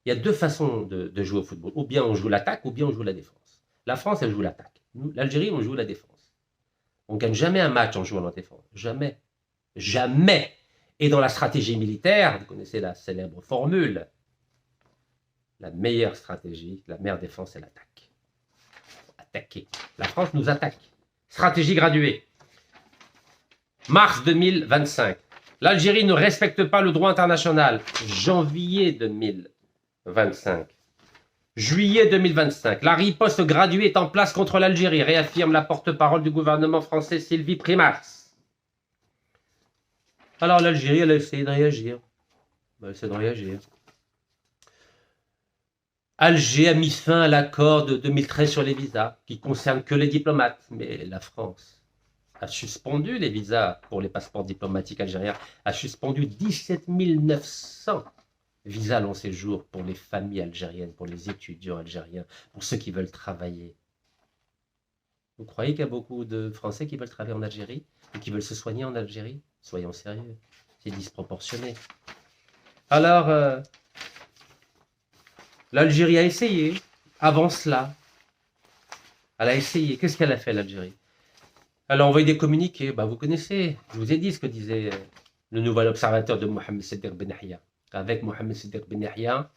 Il y a deux façons de jouer au football. Ou bien on joue l'attaque, ou bien on joue la défense. La France, elle joue l'attaque. L'Algérie, on joue la défense. On ne gagne jamais un match en jouant la défense. Jamais. Jamais. Et dans la stratégie militaire, vous connaissez la célèbre formule, la meilleure stratégie, la meilleure défense, c'est l'attaque. Attaquer. La France nous attaque. Stratégie graduée. Mars 2025. L'Algérie ne respecte pas le droit international. Janvier 2025. Juillet 2025. La riposte graduée est en place contre l'Algérie, réaffirme la porte-parole du gouvernement français Sylvie Primas. Alors l'Algérie, elle a essayé de réagir. Alger a mis fin à l'accord de 2013 sur les visas, qui concerne que les diplomates. Mais la France a suspendu les visas pour les passeports diplomatiques algériens, a suspendu 17 900 visas long séjour pour les familles algériennes, pour les étudiants algériens, pour ceux qui veulent travailler. Vous croyez qu'il y a beaucoup de Français qui veulent travailler en Algérie et qui veulent se soigner en Algérie? Soyons sérieux, c'est disproportionné. Alors, l'Algérie a essayé, avant cela. Elle a essayé. Qu'est-ce qu'elle a fait, l'Algérie? Elle a envoyé des communiqués. Vous connaissez, je vous ai dit ce que disait le nouvel observateur de Mohamed Siddiq Ben Yahya. Avec Mohamed Siddiq Ben Yahya,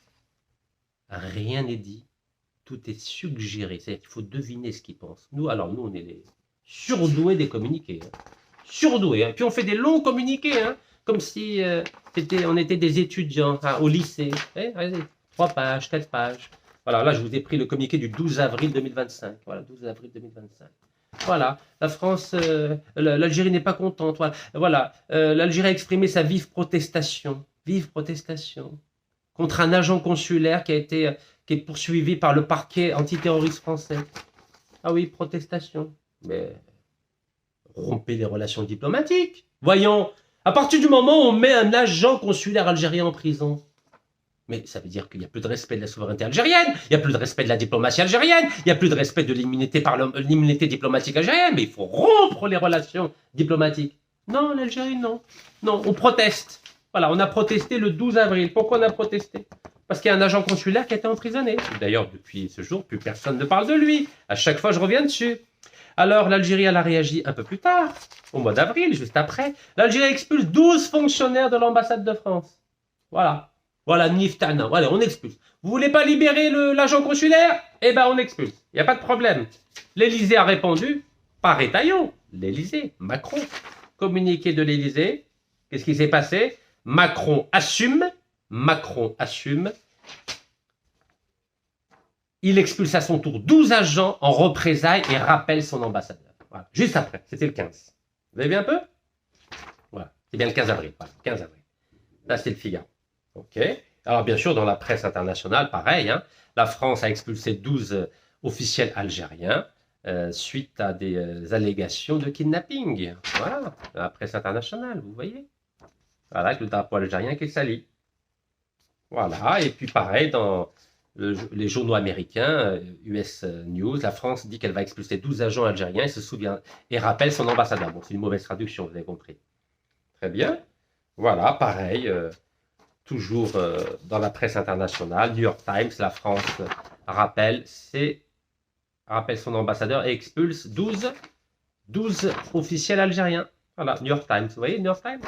rien n'est dit, tout est suggéré. C'est-à-dire qu'il faut deviner ce qu'il pense. Nous, on est les surdoués des communiqués. Surdoués. Puis on fait des longs communiqués, comme si on était des étudiants au lycée. 3 pages, 4 pages. Voilà, là, je vous ai pris le communiqué du 12 avril 2025. Voilà, 12 avril 2025. Voilà, la France, l'Algérie n'est pas contente. Voilà, l'Algérie a exprimé sa vive protestation contre un agent consulaire qui est poursuivi par le parquet antiterroriste français. Ah oui, protestation. Mais rompez les relations diplomatiques. Voyons, à partir du moment où on met un agent consulaire algérien en prison, mais ça veut dire qu'il n'y a plus de respect de la souveraineté algérienne, il n'y a plus de respect de la diplomatie algérienne, il n'y a plus de respect de l'immunité diplomatique algérienne, mais il faut rompre les relations diplomatiques. Non, l'Algérie, non. Non, on proteste. Voilà, on a protesté le 12 avril. Pourquoi on a protesté? Parce qu'il y a un agent consulaire qui a été emprisonné. D'ailleurs, depuis ce jour, plus personne ne parle de lui. À chaque fois, je reviens dessus. Alors, l'Algérie, elle a réagi un peu plus tard, au mois d'avril, juste après. L'Algérie expulse 12 fonctionnaires de l'ambassade de France. Voilà. Voilà, Niftana. Voilà, on expulse. Vous voulez pas libérer l'agent consulaire? Eh ben, on expulse. Il n'y a pas de problème. L'Élysée a répondu, pas Rétaillon, l'Élysée, Macron. Communiqué de l'Élysée, Qu'est-ce qui s'est passé? Macron assume. Il expulse à son tour 12 agents en représailles et rappelle son ambassadeur. Voilà. Juste après, c'était le 15. Vous avez vu un peu? Voilà, c'est bien le 15 avril. Voilà, 15 avril. Là, c'est le Figaro. OK. Alors, bien sûr, dans la presse internationale, pareil, hein, la France a expulsé 12 officiels algériens suite à des allégations de kidnapping. Voilà, la presse internationale, vous voyez. Voilà, avec le drapeau algérien qui est sali. Voilà, et puis pareil, dans les journaux américains, US News, la France dit qu'elle va expulser 12 agents algériens et se souvient et rappelle son ambassadeur. Bon, c'est une mauvaise traduction, vous avez compris. Très bien. Voilà, pareil, toujours dans la presse internationale, New York Times, la France rappelle son ambassadeur et expulse 12 officiels algériens. Voilà, New York Times, vous voyez, New York Times.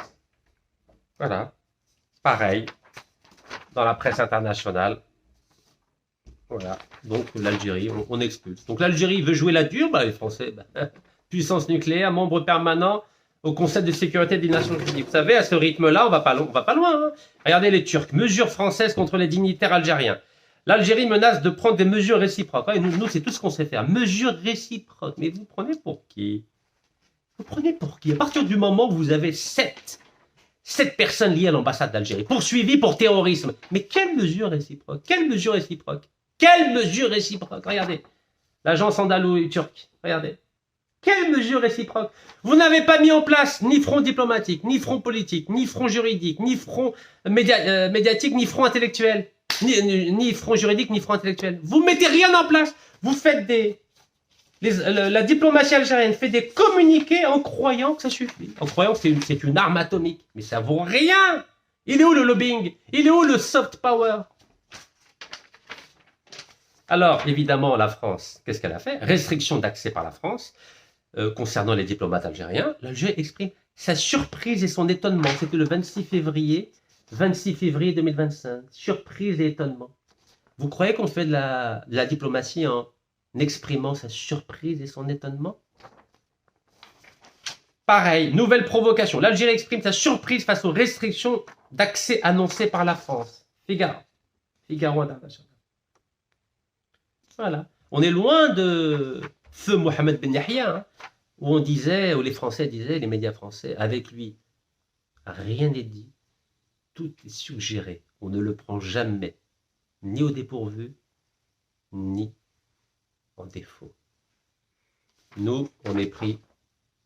Voilà, pareil, dans la presse internationale. Voilà, donc l'Algérie, on expulse. Donc l'Algérie veut jouer la dure, bah, les Français, puissance nucléaire, membre permanent au Conseil de sécurité des Nations Unies. Vous savez, à ce rythme-là, on va pas loin. Hein. Regardez les Turcs, mesures françaises contre les dignitaires algériens. L'Algérie menace de prendre des mesures réciproques. Ouais, nous c'est tout ce qu'on sait faire. Mesures réciproques. Mais vous prenez pour qui? Vous prenez pour qui? À partir du moment où vous avez 7 personnes liées à l'ambassade d'Algérie, poursuivies pour terrorisme. Mais quelle mesure réciproque? Quelle mesure réciproque? Quelle mesure réciproque? Regardez. L'agence andalouse turque. Regardez. Quelle mesure réciproque? Vous n'avez pas mis en place ni front diplomatique, ni front politique, ni front juridique, ni front médiatique, ni front intellectuel. Ni front juridique, ni front intellectuel. Vous ne mettez rien en place. Vous faites la diplomatie algérienne fait des communiqués en croyant que ça suffit. En croyant que c'est une arme atomique. Mais ça vaut rien. Il est où le lobbying? Il est où le soft power? Alors, évidemment, la France, qu'est-ce qu'elle a fait? Restriction d'accès par la France concernant les diplomates algériens. L'Algérie exprime sa surprise et son étonnement. C'était le 26 février 2025. Surprise et étonnement. Vous croyez qu'on fait de la diplomatie en exprimant sa surprise et son étonnement? Pareil, nouvelle provocation. L'Algérie exprime sa surprise face aux restrictions d'accès annoncées par la France. Figaro International. Voilà. On est loin de feu Mohamed Ben Yahya, hein, où les Français disaient, les médias français, avec lui, rien n'est dit, tout est suggéré. On ne le prend jamais, ni au dépourvu, ni en défaut. Nous, on est pris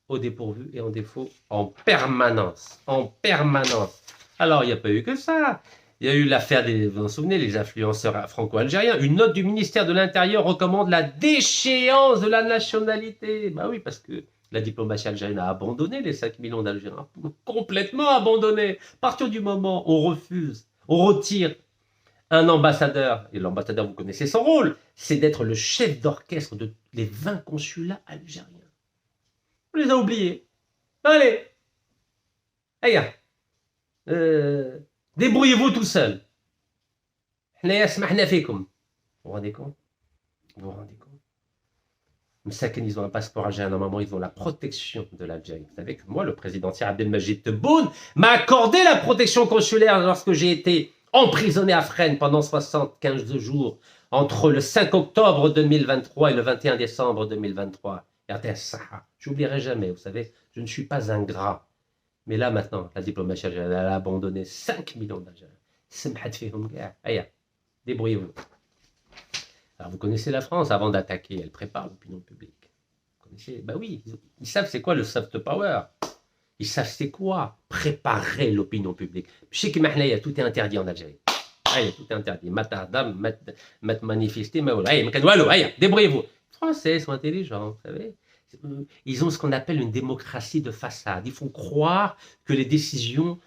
au dépourvu et en défaut en permanence. Alors, il n'y a pas eu que ça. Il y a eu l'affaire vous vous souvenez, les influenceurs franco-algériens. Une note du ministère de l'Intérieur recommande la déchéance de la nationalité. Bah oui, parce que la diplomatie algérienne a abandonné les 5 millions d'Algériens. Complètement abandonné. À partir du moment où on refuse, on retire un ambassadeur, et l'ambassadeur, vous connaissez son rôle, c'est d'être le chef d'orchestre de les 20 consulats algériens. On les a oubliés. Allez, regarde. Débrouillez-vous tout seul. Vous vous rendez compte? Ils ont un passeport algérien. Normalement, ils ont la protection de l'Algérie. Vous savez que moi, le président Abdelmajid Tebboune m'a accordé la protection consulaire lorsque j'ai été emprisonné à Fresnes pendant 75 jours entre le 5 octobre 2023 et le 21 décembre 2023. J'oublierai jamais, vous savez, je ne suis pas ingrat. Mais là, maintenant, la diplomatie algérienne, elle a abandonné 5 millions d'Algériens. Débrouillez-vous. Alors, vous connaissez la France, avant d'attaquer, elle prépare l'opinion publique. Vous connaissez? Ben oui, ils savent c'est quoi le soft power. Ils savent c'est quoi préparer l'opinion publique. Je sais que tout est interdit en Algérie. Tout est interdit. Manifester, débrouillez-vous. Les Français sont intelligents, vous savez. Ils ont ce qu'on appelle une démocratie de façade. Ils font croire que les décisions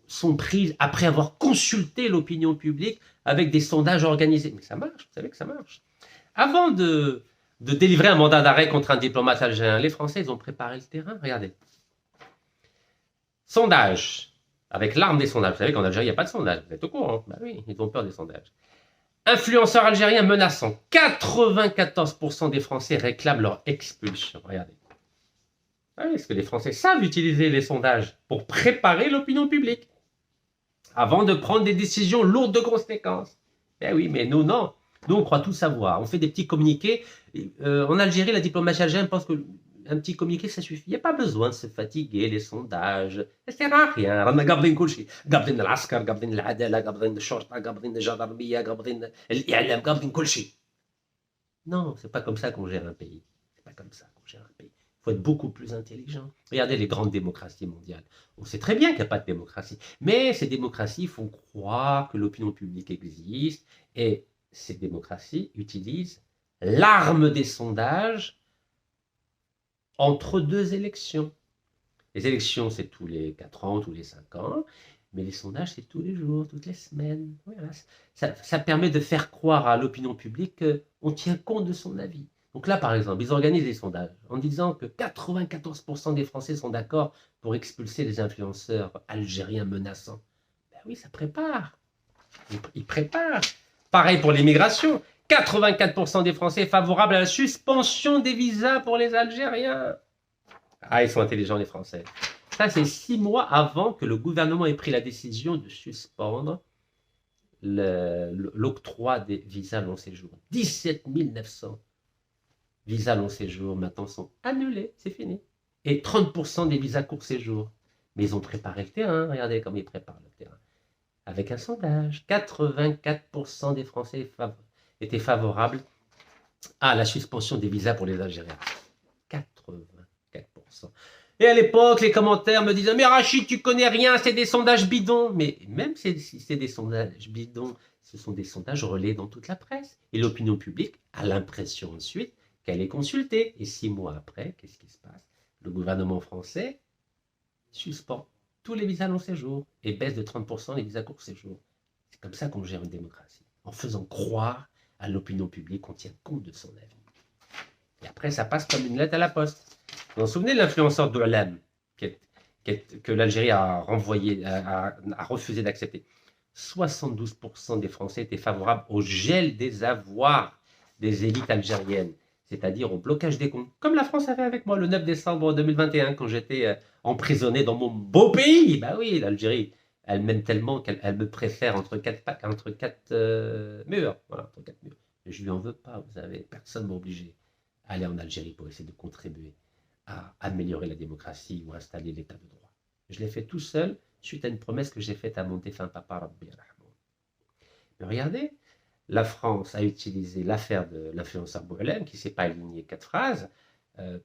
sont prises après avoir consulté l'opinion publique avec des sondages organisés. Mais ça marche, vous savez que ça marche. Avant de délivrer un mandat d'arrêt contre un diplomate algérien, les Français, ils ont préparé le terrain. Regardez. Sondage. Avec l'arme des sondages. Vous savez qu'en Algérie, il n'y a pas de sondage. Vous êtes au courant? Bah oui, ils ont peur des sondages. Influenceurs algériens menaçants. 94% des Français réclament leur expulsion. Regardez. Ah oui, parce que les Français savent utiliser les sondages pour préparer l'opinion publique avant de prendre des décisions lourdes de conséquences. Ben oui, mais nous, non. Nous, on croit tout savoir. On fait des petits communiqués. En Algérie, la diplomatie algérienne pense que un petit communiqué, ça suffit. Il n'y a pas besoin de se fatiguer, les sondages. Ça sert à rien. رانا قابضين كل شيء. قابضين العسكر، قابضين العدالة، قابضين الشرطة، قابضين الجدرمية، قابضين الإعلام، قابضين كل شيء. Non, c'est pas comme ça qu'on gère un pays. C'est pas comme ça qu'on gère un pays. Il faut être beaucoup plus intelligent. Regardez les grandes démocraties mondiales. On sait très bien qu'il n'y a pas de démocratie. Mais ces démocraties font croire que l'opinion publique existe. Et ces démocraties utilisent l'arme des sondages entre deux élections. Les élections, c'est tous les 4 ans, tous les 5 ans. Mais les sondages, c'est tous les jours, toutes les semaines. Voilà. Ça permet de faire croire à l'opinion publique qu'on tient compte de son avis. Donc là, par exemple, ils organisent des sondages en disant que 94% des Français sont d'accord pour expulser les influenceurs algériens menaçants. Ben oui, ça prépare. Ils préparent. Pareil pour l'immigration. 84% des Français favorables à la suspension des visas pour les Algériens. Ah, ils sont intelligents, les Français. Ça, c'est 6 mois avant que le gouvernement ait pris la décision de suspendre l'octroi des visas long séjour. 17 900 visas long séjour maintenant sont annulés, c'est fini. Et 30% des visas court séjour. Mais ils ont préparé le terrain, regardez comme ils préparent le terrain. Avec un sondage, 84% des Français étaient favorables à la suspension des visas pour les Algériens. 84%. Et à l'époque, les commentaires me disaient « Mais Rachid, tu connais rien, c'est des sondages bidons !» Mais même si c'est des sondages bidons, ce sont des sondages relayés dans toute la presse. Et l'opinion publique a l'impression ensuite qu'elle est consultée. Et 6 mois après, qu'est-ce qui se passe? Le gouvernement français suspend tous les visas long séjour et baisse de 30% les visas court séjour. C'est comme ça qu'on gère une démocratie, en faisant croire à l'opinion publique qu'on tient compte de son avis. Et après, ça passe comme une lettre à la poste. Vous vous souvenez de l'influenceur Doualam que l'Algérie a renvoyé, a refusé d'accepter? 72% des Français étaient favorables au gel des avoirs des élites algériennes, c'est-à-dire au blocage des comptes, comme la France avait avec moi le 9 décembre 2021, quand j'étais emprisonné dans mon beau pays. Bah oui, l'Algérie, elle m'aime tellement qu'elle me préfère entre quatre murs. Voilà, entre 4 murs. Mais je lui en veux pas, vous savez, personne m'a obligé à aller en Algérie pour essayer de contribuer à améliorer la démocratie ou installer l'état de droit. Je l'ai fait tout seul, suite à une promesse que j'ai faite à mon défunt papa, Rabbi Rahman. Mais regardez, la France a utilisé l'affaire de l'influenceur Boualem, qui ne s'est pas aligné 4 phrases,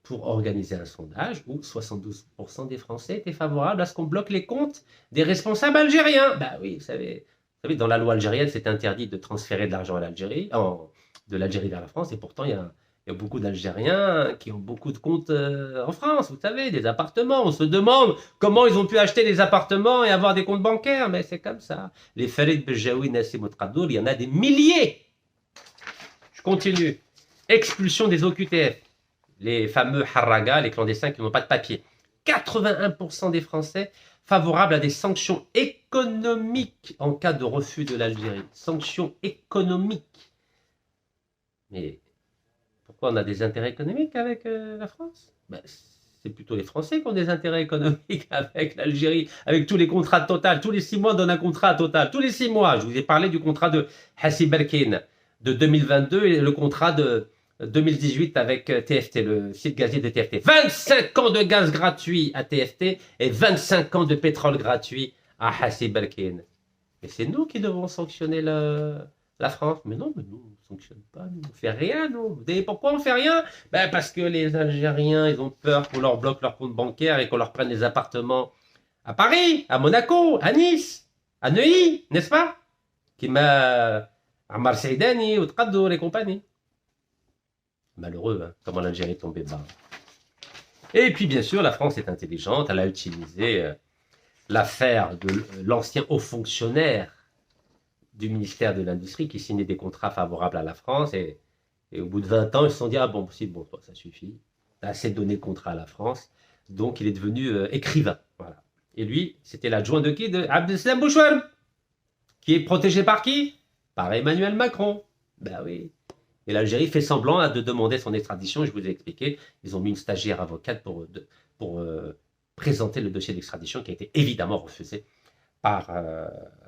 pour organiser un sondage où 72% des Français étaient favorables à ce qu'on bloque les comptes des responsables algériens. Bah oui, vous savez, dans la loi algérienne, c'est interdit de transférer de l'argent à l'Algérie, de l'Algérie vers la France, et pourtant il y a beaucoup d'Algériens qui ont beaucoup de comptes en France, vous savez, des appartements. On se demande comment ils ont pu acheter des appartements et avoir des comptes bancaires, mais c'est comme ça. Les Farid Bejaoui, Nassim Outradoul, il y en a des milliers. Je continue. Expulsion des OQTF, les fameux Harraga, les clandestins qui n'ont pas de papier. 81% des Français favorables à des sanctions économiques en cas de refus de l'Algérie. Sanctions économiques. Mais pourquoi on a des intérêts économiques avec la France? Ben, c'est plutôt les Français qui ont des intérêts économiques avec l'Algérie, avec tous les contrats de Total. Tous les 6 mois, on donne un contrat à Total. Tous les 6 mois, je vous ai parlé du contrat de Hassi Berkin de 2022 et le contrat de 2018 avec TFT, le site gazier de TFT. 25 ans de gaz gratuit à TFT et 25 ans de pétrole gratuit à Hassi Berkin. Et c'est nous qui devons sanctionner la France. Mais non, mais nous, on ne sanctionne pas, nous, on ne fait rien, nous. Vous savez pourquoi on ne fait rien? Ben parce que les Algériens, ils ont peur qu'on leur bloque leur compte bancaire et qu'on leur prenne des appartements à Paris, à Monaco, à Nice, à Neuilly, n'est-ce pas? Qui m'a à Marseille-Dani, au Tqaddour et compagnie. Malheureux, hein, comment l'Algérie est tombée bas. Et puis, bien sûr, la France est intelligente. Elle a utilisé l'affaire de l'ancien haut fonctionnaire du ministère de l'Industrie qui signait des contrats favorables à la France. Et au bout de 20 ans, ils se sont dit « Ah bon, si, bon, ça suffit. Tu as assez donné de contrat à la France. » Donc, il est devenu écrivain. Voilà. Et lui, c'était l'adjoint de qui? De Abdeslam Bouchouem. Qui est protégé par qui? Par Emmanuel Macron. Ben oui. Et l'Algérie fait semblant de demander son extradition. Je vous ai expliqué. Ils ont mis une stagiaire avocate pour présenter le dossier d'extradition qui a été évidemment refusé par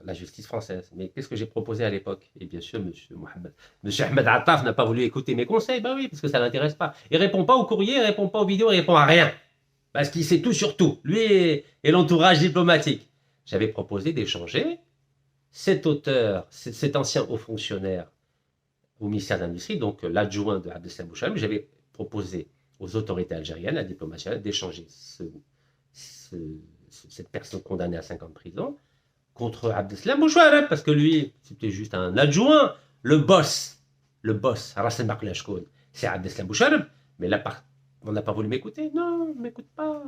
la justice française. Mais qu'est-ce que j'ai proposé à l'époque? Et bien sûr, M. Ahmed Attaf n'a pas voulu écouter mes conseils. Ben oui, parce que ça ne l'intéresse pas. Il ne répond pas au courrier, il ne répond pas aux vidéos, il ne répond à rien. Parce qu'il sait tout sur tout, lui et l'entourage diplomatique. J'avais proposé d'échanger cet auteur, cet ancien haut fonctionnaire au ministère de l'Industrie, donc l'adjoint de Abdeslam Bouchalem, j'avais proposé aux autorités algériennes, la diplomatie, d'échanger cette personne condamnée à 5 ans de prison contre Abdeslam Bouchalem, parce que lui, c'était juste un adjoint. Le boss, Rassem Baklashkoun, c'est Abdeslam Bouchalem, mais là, on n'a pas voulu m'écouter. Non, ne m'écoute pas.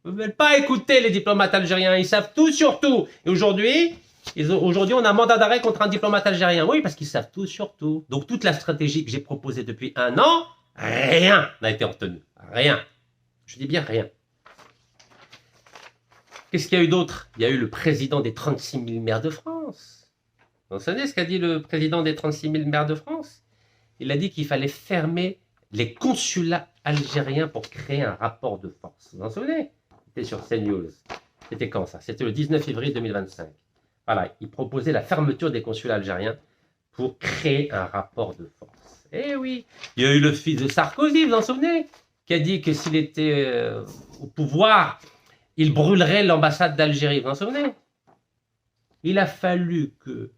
Ils ne veulent pas écouter les diplomates algériens, ils savent tout sur tout. Et aujourd'hui, on a un mandat d'arrêt contre un diplomate algérien. Oui, parce qu'ils savent tout sur tout. Donc toute la stratégie que j'ai proposée depuis 1 an, rien n'a été retenu. Rien. Je dis bien rien. Qu'est-ce qu'il y a eu d'autre? Il y a eu le président des 36 000 maires de France. Vous savez ce qu'a dit le président des 36 000 maires de France? Il a dit qu'il fallait fermer les consulats algériens pour créer un rapport de force. Vous vous en souvenez? C'était sur CNews. C'était quand ça? C'était le 19 février 2025. Voilà, il proposait la fermeture des consulats algériens pour créer un rapport de force. Eh oui, il y a eu le fils de Sarkozy, vous vous en souvenez, qui a dit que s'il était au pouvoir, il brûlerait l'ambassade d'Algérie, vous vous en souvenez? Il a fallu que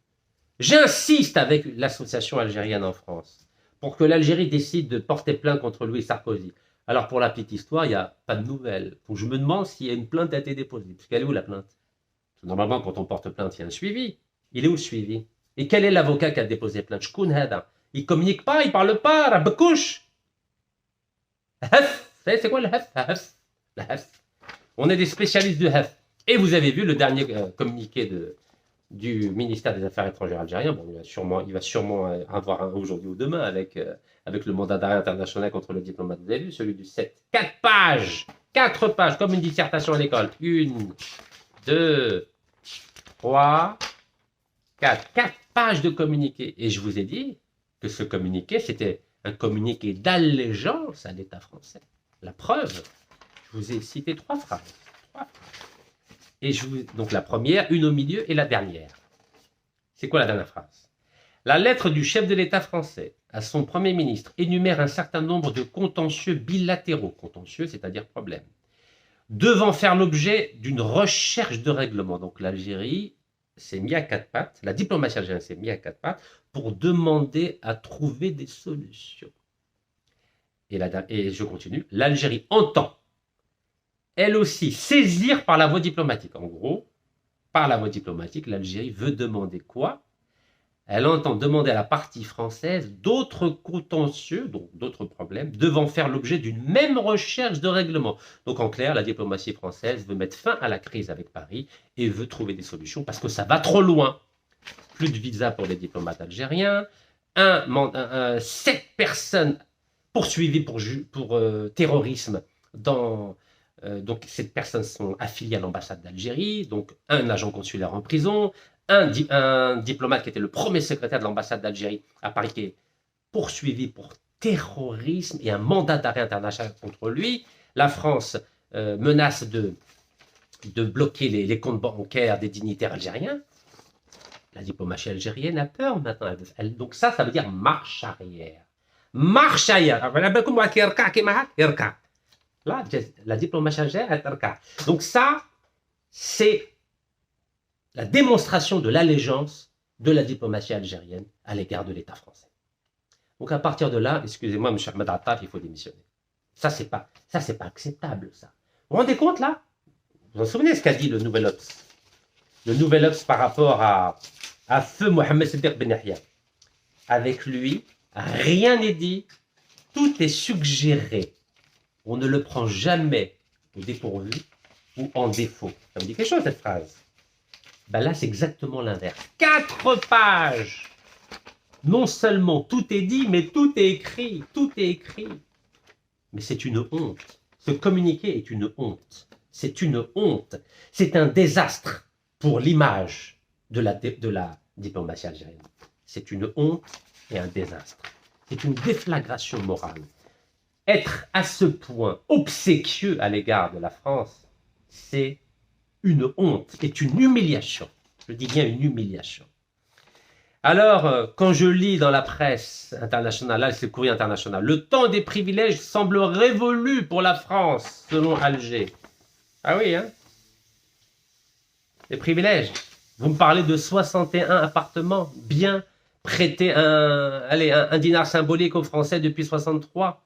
j'insiste avec l'association algérienne en France pour que l'Algérie décide de porter plainte contre Louis Sarkozy. Alors pour la petite histoire, il n'y a pas de nouvelles. Donc je me demande s'il y a une plainte qui a été déposée. Parce qu'elle est où la plainte? Normalement, quand on porte plainte, il y a un suivi. Il est où le suivi? Et quel est l'avocat qui a déposé plainte? Il ne communique pas, il ne parle pas, rabekouche. C'est quoi le hef? On est des spécialistes du hef. Et vous avez vu le dernier communiqué du ministère des Affaires étrangères algérien. Bon, il va sûrement avoir un aujourd'hui ou demain avec le mandat d'arrêt international contre le diplomate. Vous avez vu celui du 7? 4 pages, comme une dissertation à l'école. 1, 2, 3, 4. 4 pages de communiqué. Et je vous ai dit que ce communiqué, c'était un communiqué d'allégeance à l'État français. La preuve, je vous ai cité 3 phrases. Et donc la première, une au milieu et la dernière. C'est quoi la dernière phrase? La lettre du chef de l'État français à son Premier ministre énumère un certain nombre de contentieux bilatéraux, contentieux c'est-à-dire problèmes, devant faire l'objet d'une recherche de règlement. Donc l'Algérie s'est mis à 4 pattes, la diplomatie algérienne s'est mise à 4 pattes pour demander à trouver des solutions. Et je continue, l'Algérie entend elle aussi saisir par la voie diplomatique. En gros, par la voie diplomatique, l'Algérie veut demander quoi? Elle entend demander à la partie française d'autres contentieux, donc d'autres problèmes, devant faire l'objet d'une même recherche de règlement. Donc en clair, la diplomatie française veut mettre fin à la crise avec Paris et veut trouver des solutions parce que ça va trop loin. Plus de visa pour les diplomates algériens, 7 personnes poursuivies pour terrorisme dans... donc, ces personnes sont affiliées à l'ambassade d'Algérie, donc un agent consulaire en prison, un diplomate qui était le premier secrétaire de l'ambassade d'Algérie à Paris qui est poursuivi pour terrorisme et un mandat d'arrêt international contre lui. La France menace de bloquer les comptes bancaires des dignitaires algériens. La diplomatie algérienne a peur maintenant. Donc ça veut dire marche arrière. Marche arrière. Là, la diplomatie algérienne. Donc ça, c'est la démonstration de l'allégeance de la diplomatie algérienne à l'égard de l'État français. Donc à partir de là, excusez-moi, M. Ahmed Attaf, il faut démissionner. Ça, c'est pas acceptable, ça. Vous vous rendez compte, là? Vous vous souvenez ce qu'a dit le Nouvel Obs? Le Nouvel Obs par rapport à feu Mohamed Siddiq Ben Yahya. Avec lui, rien n'est dit, tout est suggéré. On ne le prend jamais au dépourvu ou en défaut. Ça me dit quelque chose, cette phrase? Ben là, c'est exactement l'inverse. 4 pages. Non seulement tout est dit, mais tout est écrit. Tout est écrit. Mais c'est une honte. Ce communiqué est une honte. C'est une honte. C'est un désastre pour l'image de la diplomatie algérienne. C'est une honte et un désastre. C'est une déflagration morale. être à ce point obséquieux à l'égard de la France, c'est une honte, c'est une humiliation. Je dis bien une humiliation. Alors, quand je lis dans la presse internationale, là c'est le courrier international, le temps des privilèges semble révolu pour la France, selon Alger. Ah oui, hein? Les privilèges. Vous me parlez de 61 appartements bien prêtés un dinar symbolique aux Français depuis 63.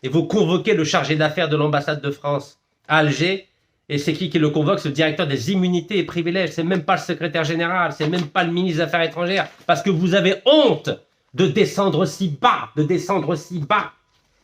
Et vous convoquez le chargé d'affaires de l'ambassade de France à Alger. Et c'est qui le convoque? C'est le directeur des immunités et privilèges. C'est même pas le secrétaire général, c'est même pas le ministre des Affaires étrangères. Parce que vous avez honte de descendre si bas,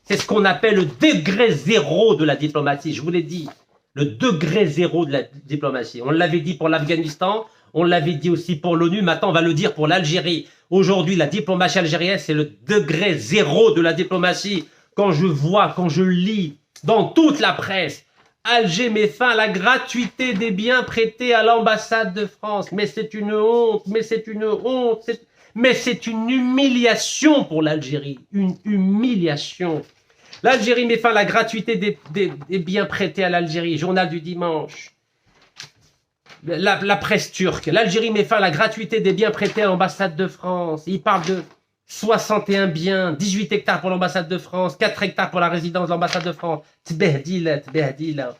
C'est ce qu'on appelle le degré zéro de la diplomatie. Je vous l'ai dit, le degré zéro de la diplomatie. On l'avait dit pour l'Afghanistan, on l'avait dit aussi pour l'ONU, maintenant on va le dire pour l'Algérie. Aujourd'hui, la diplomatie algérienne, c'est le degré zéro de la diplomatie. Quand je lis dans toute la presse, Alger met fin à la gratuité des biens prêtés à l'ambassade de France. Mais c'est une honte, mais c'est une humiliation pour l'Algérie, une humiliation. L'Algérie met fin à la gratuité des biens prêtés à l'Algérie, journal du dimanche. La presse turque, l'Algérie met fin à la gratuité des biens prêtés à l'ambassade de France. Il parle de 61 biens, 18 hectares pour l'ambassade de France, 4 hectares pour la résidence de l'ambassade de France. Tbehdila.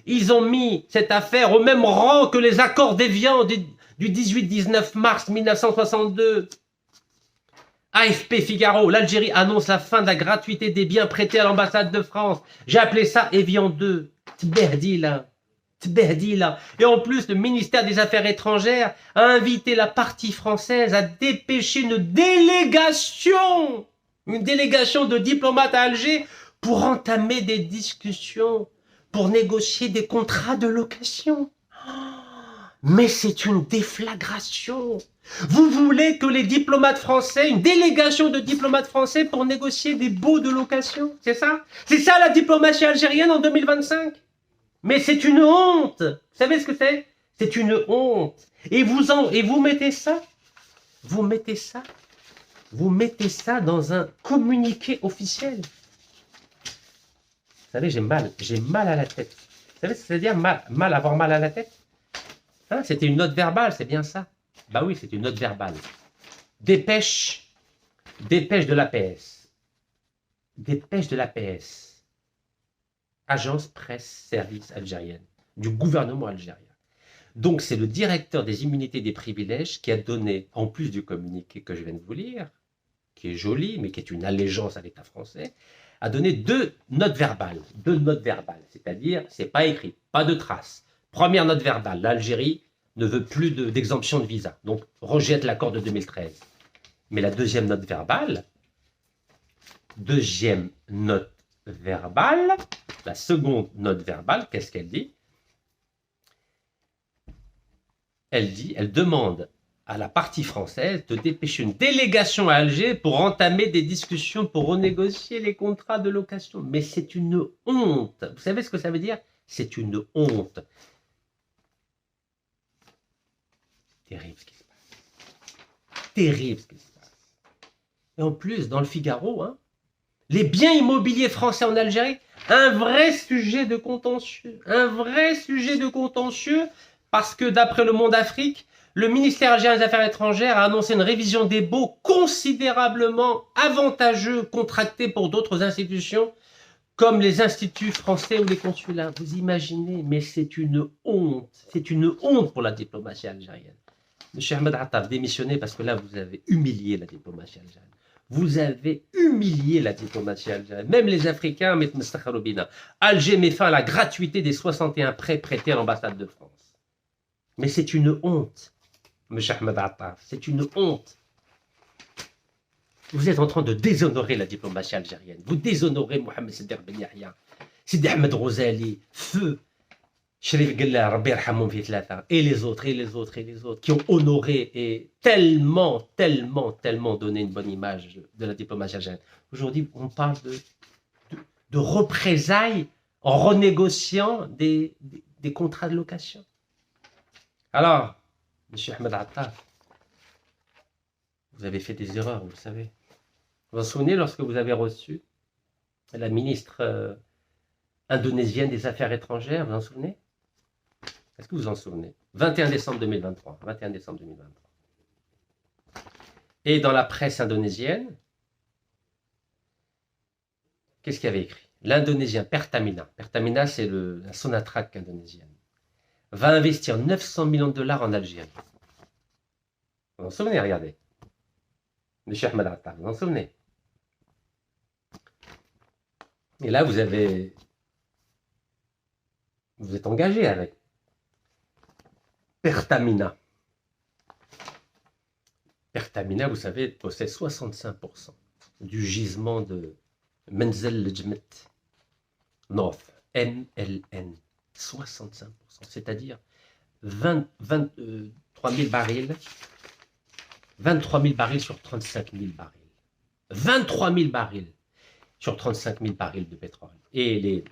Ils ont mis cette affaire au même rang que les accords d'Évian du 18-19 mars 1962. AFP Figaro, l'Algérie annonce la fin de la gratuité des biens prêtés à l'ambassade de France. J'ai appelé ça Évian 2. Tbehdila. Et en plus, le ministère des Affaires étrangères a invité la partie française à dépêcher une délégation de diplomates à Alger pour entamer des discussions, pour négocier des contrats de location. Mais c'est une déflagration. Vous voulez que les diplomates français, une délégation de diplomates français pour négocier des baux de location? C'est ça? C'est ça la diplomatie algérienne en 2025? Mais c'est une honte. Vous savez ce que c'est? C'est une honte. Et vous mettez ça dans un communiqué officiel. Vous savez, j'ai mal à la tête. Vous savez ce que ça veut dire avoir mal à la tête? Hein, c'était une note verbale, c'est bien ça? Bah oui, c'est une note verbale. Dépêche de l'APS. Dépêche de l'APS. Agence presse service algérienne, du gouvernement algérien. Donc c'est le directeur des immunités et des privilèges qui a donné, en plus du communiqué que je viens de vous lire, qui est joli, mais qui est une allégeance à l'État français, a donné deux notes verbales, c'est-à-dire, c'est pas écrit, pas de traces. Première note verbale, l'Algérie ne veut plus d'exemption de visa, donc rejette l'accord de 2013. Mais la deuxième note verbale, la seconde note verbale, qu'est-ce qu'elle dit? Elle demande à la partie française de dépêcher une délégation à Alger pour entamer des discussions pour renégocier les contrats de location. Mais c'est une honte. Vous savez ce que ça veut dire? C'est une honte. Terrible ce qui se passe. Terrible ce qui se passe. Et en plus, dans le Figaro, hein, les biens immobiliers français en Algérie, un vrai sujet de contentieux. Parce que d'après le Monde Afrique, le ministère algérien des Affaires étrangères a annoncé une révision des baux considérablement avantageux contractés pour d'autres institutions, comme les instituts français ou les consulats. Vous imaginez, mais c'est une honte. C'est une honte pour la diplomatie algérienne. M. Ahmed Attaf, démissionnez parce que là, vous avez humilié la diplomatie algérienne. Vous avez humilié la diplomatie algérienne. Même les Africains mettent Mstakharoubina. Alger met fin à la gratuité des 61 prêts prêtés à l'ambassade de France. Mais c'est une honte, M. Ahmed Attaf. C'est une honte. Vous êtes en train de déshonorer la diplomatie algérienne. Vous déshonorez Mohamed Sidi Ben Yahya, Sidi Ahmed Rosali, Feu, Cherif Gella, Rabbi Yarhamoum fi thalatha, et les autres, qui ont honoré et tellement donné une bonne image de la diplomatie algérienne. Aujourd'hui, on parle de représailles en renégociant des contrats de location. Alors, M. Ahmed Attaf, vous avez fait des erreurs, vous le savez. Vous vous souvenez lorsque vous avez reçu la ministre indonésienne des Affaires étrangères, vous vous en souvenez? Est-ce que vous vous en souvenez? 21 décembre 2023. 21 décembre 2023. Et dans la presse indonésienne, qu'est-ce qu'il y avait écrit? L'Indonésien Pertamina, Pertamina c'est la Sonatrach indonésienne, va investir 900 millions de dollars en Algérie. Vous vous en souvenez? Regardez. Monsieur Ahmed Attar, vous vous en souvenez? Et là, vous êtes engagé avec Pertamina. Pertamina, vous savez, possède 65% du gisement de Menzel Lejmet North, MLN. 65%, c'est-à-dire 23 000 barils, 23 000 barils sur 35 000 barils. 23 000 barils sur 35 000 barils de pétrole. Et les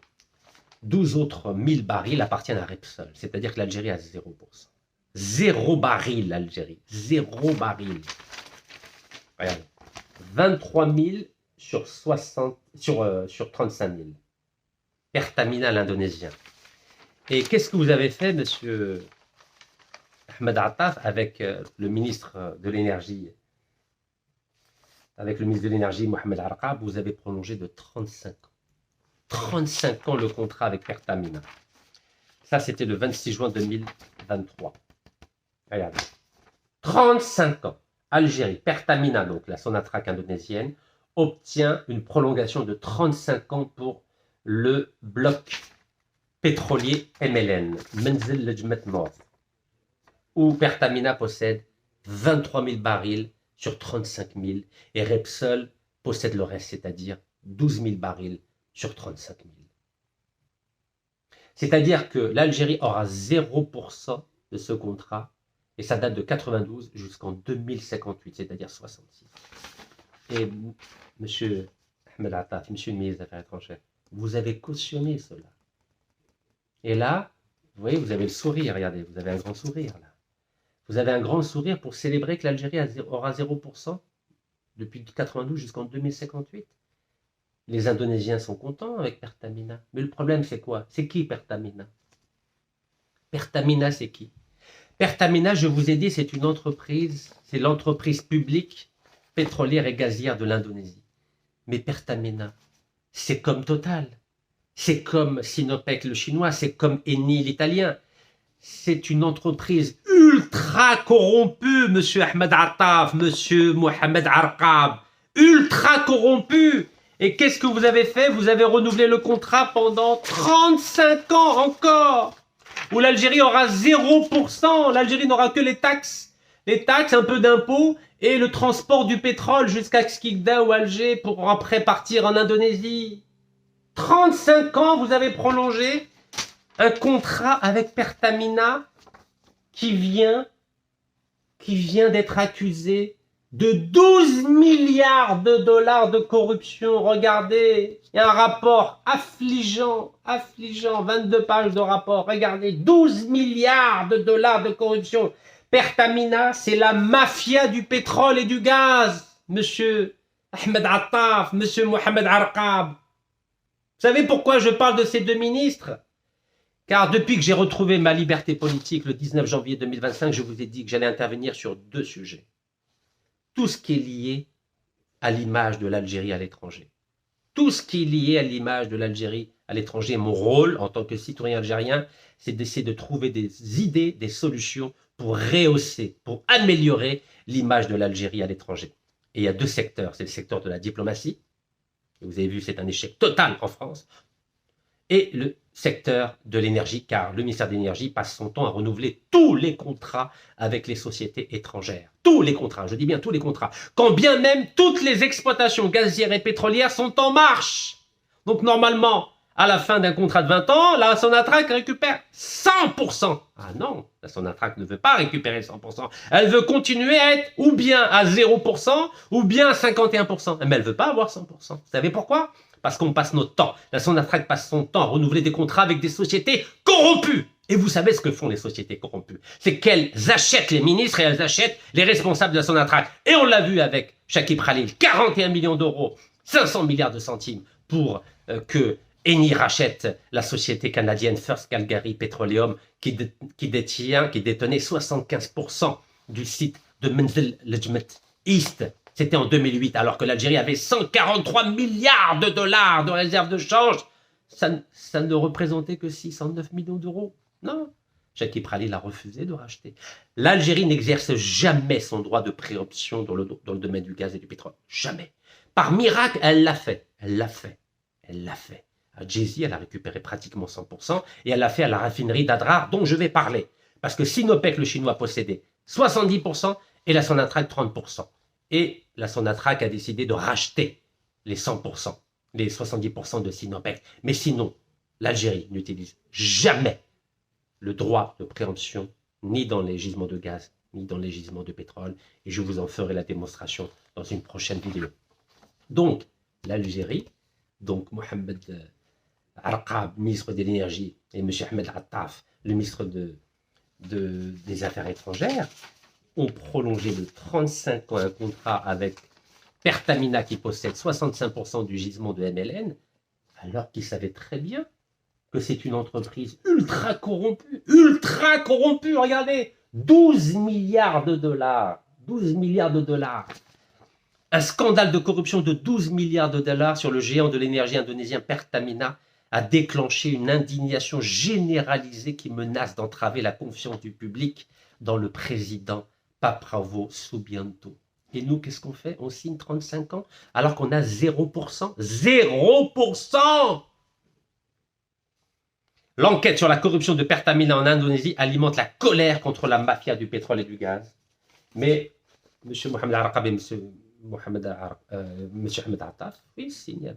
12 autres 1000 barils appartiennent à Repsol, c'est-à-dire que l'Algérie a 0%. 0 baril, l'Algérie. 0 baril. Regardez. 23 000 sur 35 000. Pertamina, l'Indonésien. Et qu'est-ce que vous avez fait, monsieur Ahmed Attaf, avec le ministre de l'Énergie, Mohamed Arqab? Vous avez prolongé de 35 ans. 35 ans le contrat avec Pertamina. Ça, c'était le 26 juin 2023. Regardez. 35 ans. Algérie, Pertamina, donc la Sonatrach indonésienne, obtient une prolongation de 35 ans pour le bloc pétrolier MLN, Menzel Lejmet North, où Pertamina possède 23 000 barils sur 35 000 et Repsol possède le reste, c'est-à-dire 12 000 barils sur 35 000. C'est-à-dire que l'Algérie aura 0% de ce contrat et ça date de 92 jusqu'en 2058, c'est-à-dire 66. Et monsieur Ahmed Attaf, monsieur le ministre des Affaires étrangères, vous avez cautionné cela. Et là, vous voyez, vous avez le sourire, regardez, vous avez un grand sourire là. Vous avez un grand sourire pour célébrer que l'Algérie aura 0% depuis 92 jusqu'en 2058. Les Indonésiens sont contents avec Pertamina. Mais le problème, c'est quoi? C'est qui Pertamina? Pertamina, c'est qui? Pertamina, je vous ai dit, c'est une entreprise, c'est l'entreprise publique pétrolière et gazière de l'Indonésie. Mais Pertamina, c'est comme Total, c'est comme Sinopec le chinois, c'est comme Eni l'italien. C'est une entreprise ultra corrompue, monsieur Ahmed Attaf, monsieur Mohamed Arqab, ultra corrompue. Et qu'est-ce que vous avez fait? Vous avez renouvelé le contrat pendant 35 ans encore, où l'Algérie aura 0%. L'Algérie n'aura que les taxes, un peu d'impôts, et le transport du pétrole jusqu'à Skikda ou Alger pour après partir en Indonésie. 35 ans, vous avez prolongé un contrat avec Pertamina qui vient d'être accusé de 12 milliards de dollars de corruption. Regardez, il y a un rapport affligeant, 22 pages de rapport. Regardez, 12 milliards de dollars de corruption. Pertamina, c'est la mafia du pétrole et du gaz, monsieur Ahmed Attaf, monsieur Mohamed Arqab. Vous savez pourquoi je parle de ces deux ministres? Car depuis que j'ai retrouvé ma liberté politique le 19 janvier 2025, je vous ai dit que j'allais intervenir sur deux sujets. Tout ce qui est lié à l'image de l'Algérie à l'étranger. Tout ce qui est lié à l'image de l'Algérie à l'étranger. Mon rôle en tant que citoyen algérien, c'est d'essayer de trouver des idées, des solutions pour rehausser, pour améliorer l'image de l'Algérie à l'étranger. Et il y a deux secteurs. C'est le secteur de la diplomatie. Vous avez vu, c'est un échec total en France. Et le secteur de l'énergie, car le ministère de l'énergie passe son temps à renouveler tous les contrats avec les sociétés étrangères. Tous les contrats, je dis bien tous les contrats. Quand bien même toutes les exploitations gazières et pétrolières sont en marche. Donc normalement, à la fin d'un contrat de 20 ans, la Sonatrach récupère 100%. Ah non, la Sonatrach ne veut pas récupérer 100%. Elle veut continuer à être ou bien à 0%, ou bien à 51%. Mais elle ne veut pas avoir 100%. Vous savez pourquoi? Parce qu'on passe notre temps. La Sonatrach passe son temps à renouveler des contrats avec des sociétés corrompues. Et vous savez ce que font les sociétés corrompues? C'est qu'elles achètent les ministres et elles achètent les responsables de la Sonatrach. Et on l'a vu avec Shakib Khalil, 41 millions d'euros, 500 milliards de centimes pour que Eni rachète la société canadienne First Calgary Petroleum qui détenait 75% du site de Menzel Lejmet East. C'était en 2008, alors que l'Algérie avait 143 milliards de dollars de réserves de change. Ça ne représentait que 609 millions d'euros. Non, Chakib Khalil a refusé de racheter. L'Algérie n'exerce jamais son droit de préemption dans le domaine du gaz et du pétrole. Jamais. Par miracle, elle l'a fait. Elle l'a fait. Elle l'a fait. À Jay-Z, elle a récupéré pratiquement 100% et elle l'a fait à la raffinerie d'Adrar dont je vais parler. Parce que Sinopec, le chinois, possédait 70% et la Sonatrach 30%. Et la Sonatrach a décidé de racheter les 100%, les 70% de Sinopec. Mais sinon, l'Algérie n'utilise jamais le droit de préemption ni dans les gisements de gaz, ni dans les gisements de pétrole. Et je vous en ferai la démonstration dans une prochaine vidéo. Donc, l'Algérie, donc Mohamed Arqab, ministre de l'énergie, et M. Ahmed Attaf, le ministre des Affaires étrangères, ont prolongé de 35 ans un contrat avec Pertamina qui possède 65% du gisement de MLN, alors qu'ils savaient très bien que c'est une entreprise ultra corrompue, regardez, 12 milliards de dollars, 12 milliards de dollars. Un scandale de corruption de 12 milliards de dollars sur le géant de l'énergie indonésien Pertamina a déclenché une indignation généralisée qui menace d'entraver la confiance du public dans le président Prabowo Subianto. Et nous, qu'est-ce qu'on fait? On signe 35 ans alors qu'on a 0%. 0%! L'enquête sur la corruption de Pertamina en Indonésie alimente la colère contre la mafia du pétrole et du gaz. Mais M. Mohamed Arqab et M. Ahmed Attaf, oui, signent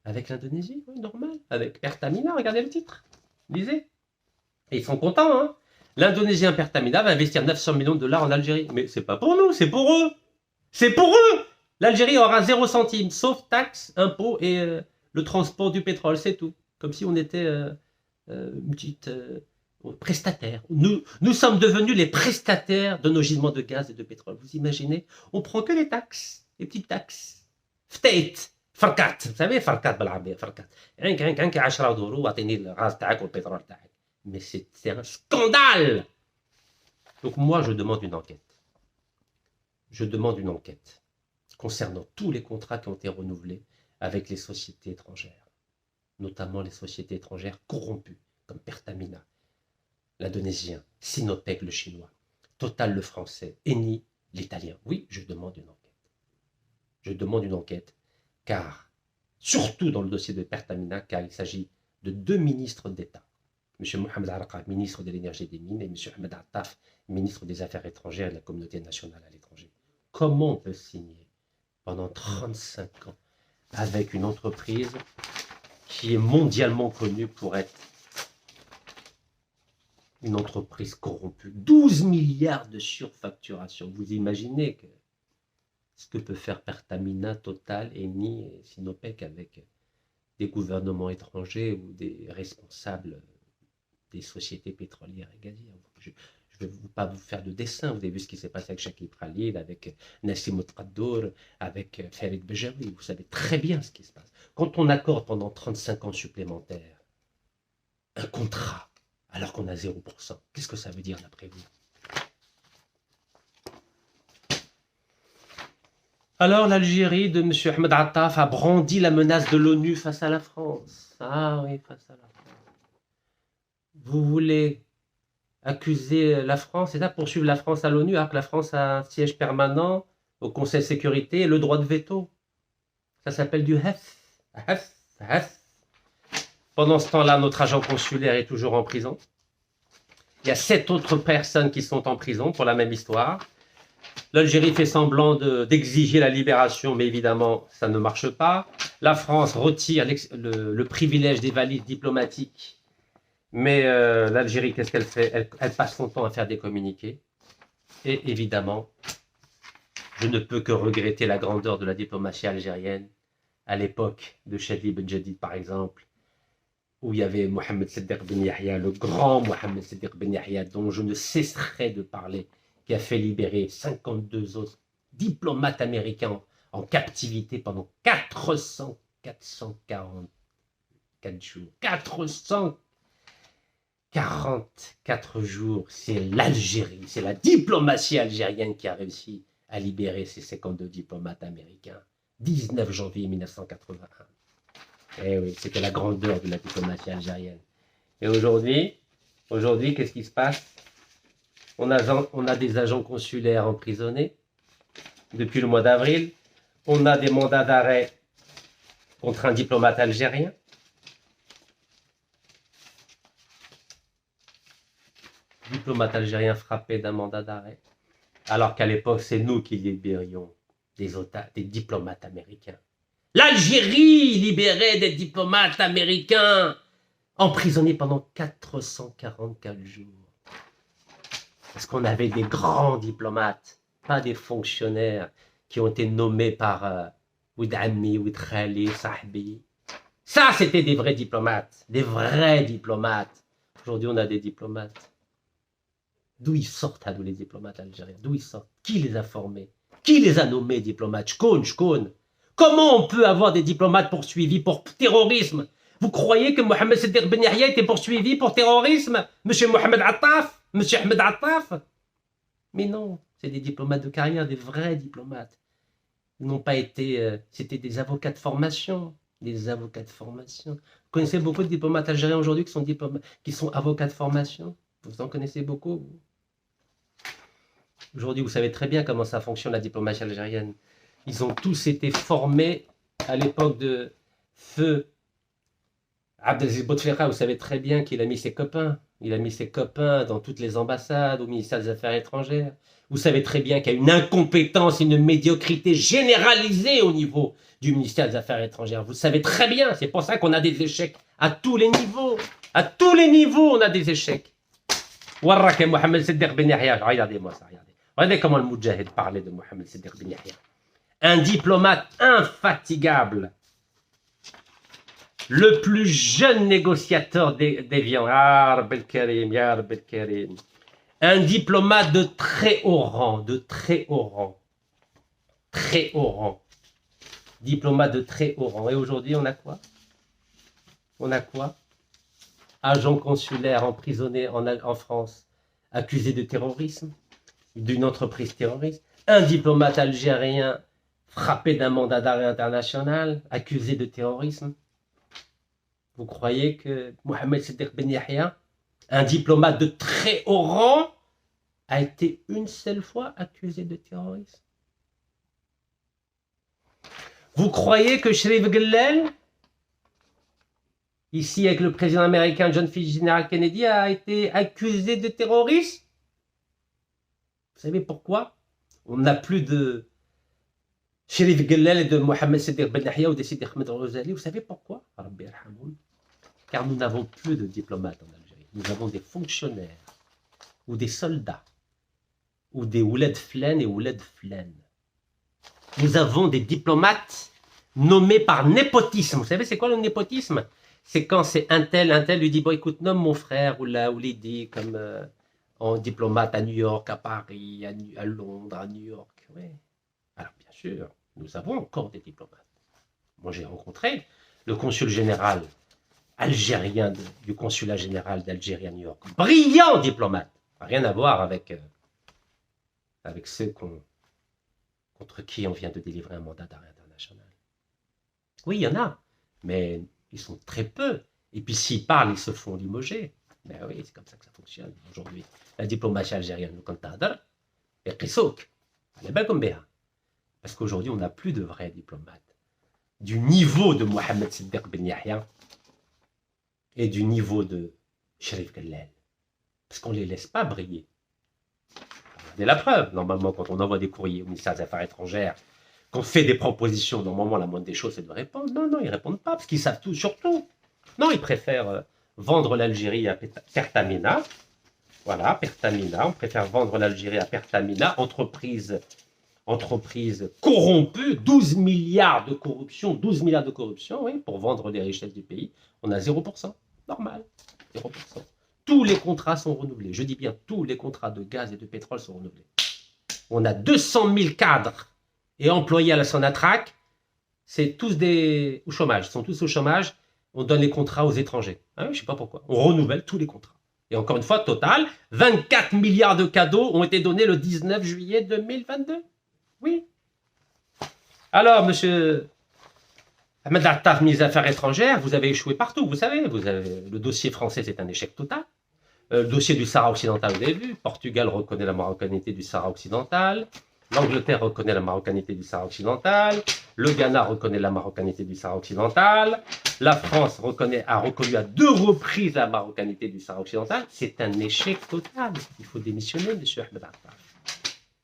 avec l'Indonésie, oui, normal. Avec Pertamina, regardez le titre. Lisez. Et ils sont contents, hein. L'Indonésien Pertamina va investir 900 millions de dollars en Algérie. Mais c'est pas pour nous, c'est pour eux. C'est pour eux. L'Algérie aura 0 centime, sauf taxes, impôts et le transport du pétrole, c'est tout. Comme si on était une petite prestataire. Nous sommes devenus les prestataires de nos gisements de gaz et de pétrole. Vous imaginez? On prend que les taxes, les petites taxes. Fteit, farkat. Vous savez, farkat بالعربية, farkat. Rien qu'à 10 دولار واعطيني الغاز تاعك والبترول تاعك. Mais c'est un scandale. Donc moi, je demande une enquête. Je demande une enquête concernant tous les contrats qui ont été renouvelés avec les sociétés étrangères, notamment les sociétés étrangères corrompues, comme Pertamina, l'Indonésien, Sinopec, le Chinois, Total, le Français, Eni, l'Italien. Oui, je demande une enquête. Je demande une enquête, car, surtout dans le dossier de Pertamina, car il s'agit de 2 ministres d'État, M. Mohamed Arqab, ministre de l'Énergie et des Mines, et M. Ahmed Attaf, ministre des Affaires étrangères et de la communauté nationale à l'étranger. Comment on peut signer pendant 35 ans avec une entreprise qui est mondialement connue pour être une entreprise corrompue? 12 milliards de surfacturation. Vous imaginez ce que peut faire Pertamina, Total, Eni et Sinopec avec des gouvernements étrangers ou des responsables des sociétés pétrolières et gazières. Je ne vais pas vous faire de dessin. Vous avez vu ce qui s'est passé avec Chakib Khalil, avec Nassim Tqaddour, avec Farid Bejawi. Vous savez très bien ce qui se passe. Quand on accorde pendant 35 ans supplémentaires un contrat, alors qu'on a 0%, qu'est-ce que ça veut dire d'après vous? Alors l'Algérie de M. Ahmed Attaf a brandi la menace de l'ONU face à la France. Ah oui, face à la France. Vous voulez accuser la France, c'est ça, poursuivre la France à l'ONU, alors que la France a un siège permanent au Conseil de sécurité et le droit de veto. Ça s'appelle du HEF. Pendant ce temps-là, notre agent consulaire est toujours en prison. Il y a 7 autres personnes qui sont en prison pour la même histoire. L'Algérie fait semblant d'exiger la libération, mais évidemment, ça ne marche pas. La France retire le privilège des valides diplomatiques. Mais l'Algérie, qu'est-ce qu'elle fait? Elle passe son temps à faire des communiqués. Et évidemment, je ne peux que regretter la grandeur de la diplomatie algérienne à l'époque de Chadli Ben Jadid, par exemple, où il y avait Mohamed Seddiq Ben Yahya, le grand Mohamed Seddiq Ben Yahya, dont je ne cesserai de parler, qui a fait libérer 52 autres diplomates américains en captivité pendant 400 444 jours. 444 jours, c'est l'Algérie, c'est la diplomatie algérienne qui a réussi à libérer ces 52 diplomates américains. 19 janvier 1981. Eh oui, c'était la grandeur de la diplomatie algérienne. Et aujourd'hui, qu'est-ce qui se passe? On a des agents consulaires emprisonnés depuis le mois d'avril. On a des mandats d'arrêt contre un diplomate algérien. Diplomate algérien frappé d'un mandat d'arrêt. Alors qu'à l'époque, c'est nous qui libérions des diplomates américains. L'Algérie libérait des diplomates américains emprisonnés pendant 444 jours. Parce qu'on avait des grands diplomates, pas des fonctionnaires qui ont été nommés par Oud Ammi, Oud Khali, Sahbi. Ça, c'était des vrais diplomates, des vrais diplomates. Aujourd'hui, on a des diplomates. D'où ils sortent, les diplomates algériens? D'où ils sortent? Qui les a formés? Qui les a nommés diplomates? Shkoun. Comment on peut avoir des diplomates poursuivis pour terrorisme? Vous croyez que Mohamed Siddiq Ben Yahya était poursuivi pour terrorisme? Monsieur Mohamed Attaf? Monsieur Ahmed Attaf? Mais non, c'est des diplomates de carrière, des vrais diplomates. Ils n'ont pas été... c'était des avocats de formation. Des avocats de formation. Vous connaissez beaucoup de diplomates algériens aujourd'hui qui sont avocats de formation? Vous en connaissez beaucoup, vous? Aujourd'hui, vous savez très bien comment ça fonctionne, la diplomatie algérienne. Ils ont tous été formés à l'époque de feu Abdelaziz Bouteflika. Vous savez très bien qu'il a mis ses copains. Il a mis ses copains dans toutes les ambassades, au ministère des Affaires étrangères. Vous savez très bien qu'il y a une incompétence, une médiocrité généralisée au niveau du ministère des Affaires étrangères. Vous le savez très bien. C'est pour ça qu'on a des échecs à tous les niveaux. À tous les niveaux, on a des échecs. Warrak et Mohamed Siddiq Ben Yahya. Regardez-moi ça, regardez. Regardez comment le Moudjahid parlait de Mohamed Siddiq Ben Yahya. Un diplomate infatigable. Le plus jeune négociateur d'Évian. Ya Rabbi al-Karim, Ya Rabbi al-Karim. Un diplomate de très haut rang, Très haut rang. Diplomate de très haut rang. Et aujourd'hui, on a quoi? Agent consulaire emprisonné en France, accusé de terrorisme, d'une entreprise terroriste. Un diplomate algérien frappé d'un mandat d'arrêt international, accusé de terrorisme. Vous croyez que Mohamed Siddiq Ben Yahya, un diplomate de très haut rang, a été une seule fois accusé de terrorisme? Vous croyez que Sherif Gellel, ici avec le président américain John Fitzgerald Kennedy, a été accusé de terrorisme? Vous savez pourquoi? On n'a plus de Sherif Gellel et de Mohamed Siddiq Ben Yahya ou de Sidi Ahmed Al-Ghazali. Vous savez pourquoi? Car nous n'avons plus de diplomates en Algérie. Nous avons des fonctionnaires ou des soldats ou des ouled flen et ouled flen. Nous avons des diplomates nommés par népotisme. Vous savez c'est quoi le népotisme? C'est quand c'est un tel lui dit, bon écoute, nomme mon frère ou Lydie comme en diplomate à New York, à Paris, à Londres, à New York. Ouais. Alors bien sûr, nous avons encore des diplomates. Moi j'ai rencontré le consul général algérien du consulat général d'Algérie à New York. Brillant diplomate. Rien à voir avec ceux contre qui on vient de délivrer un mandat d'arrêt international. Oui, il y en a, mais ils sont très peu. Et puis s'ils parlent, ils se font limoger. Mais oui, c'est comme ça que ça fonctionne aujourd'hui. La diplomatie algérienne, quand t'adar, et Qissouk, elle est belle comme Béha. Parce qu'aujourd'hui, on n'a plus de vrais diplomates. Du niveau de Mohamed Siddiq Ben Yahya et du niveau de Sherif Gellel. Parce qu'on ne les laisse pas briller. Regardez la preuve. Normalement, quand on envoie des courriers au ministère des Affaires étrangères, qu'on fait des propositions, normalement, la moindre des choses, c'est de répondre. Non, ils ne répondent pas, parce qu'ils savent tout sur tout. Non, ils préfèrent vendre l'Algérie à Pertamina. Voilà, Pertamina. On préfère vendre l'Algérie à Pertamina, entreprise corrompue, 12 milliards de corruption, oui, pour vendre les richesses du pays. On a 0%. Normal, 0%. Tous les contrats sont renouvelés. Je dis bien, tous les contrats de gaz et de pétrole sont renouvelés. On a 200 000 cadres et employés à la Sonatrach c'est tous au chômage. Ils sont tous au chômage. On donne les contrats aux étrangers. Ah oui, je ne sais pas pourquoi. On renouvelle tous les contrats. Et encore une fois, total, 24 milliards de cadeaux ont été donnés le 19 juillet 2022. Oui. Alors, monsieur Ahmed Attaf, ministre des Affaires étrangères, vous avez échoué partout, vous savez. Le dossier français, c'est un échec total. Le dossier du Sahara occidental, vous avez vu. Portugal reconnaît la marocanité du Sahara occidental. L'Angleterre reconnaît la marocanité du Sahara occidental. Le Ghana reconnaît la marocanité du Sahara occidental. La France a reconnu à 2 reprises la marocanité du Sahara occidental. C'est un échec total. Il faut démissionner, monsieur Ahmed Attaf.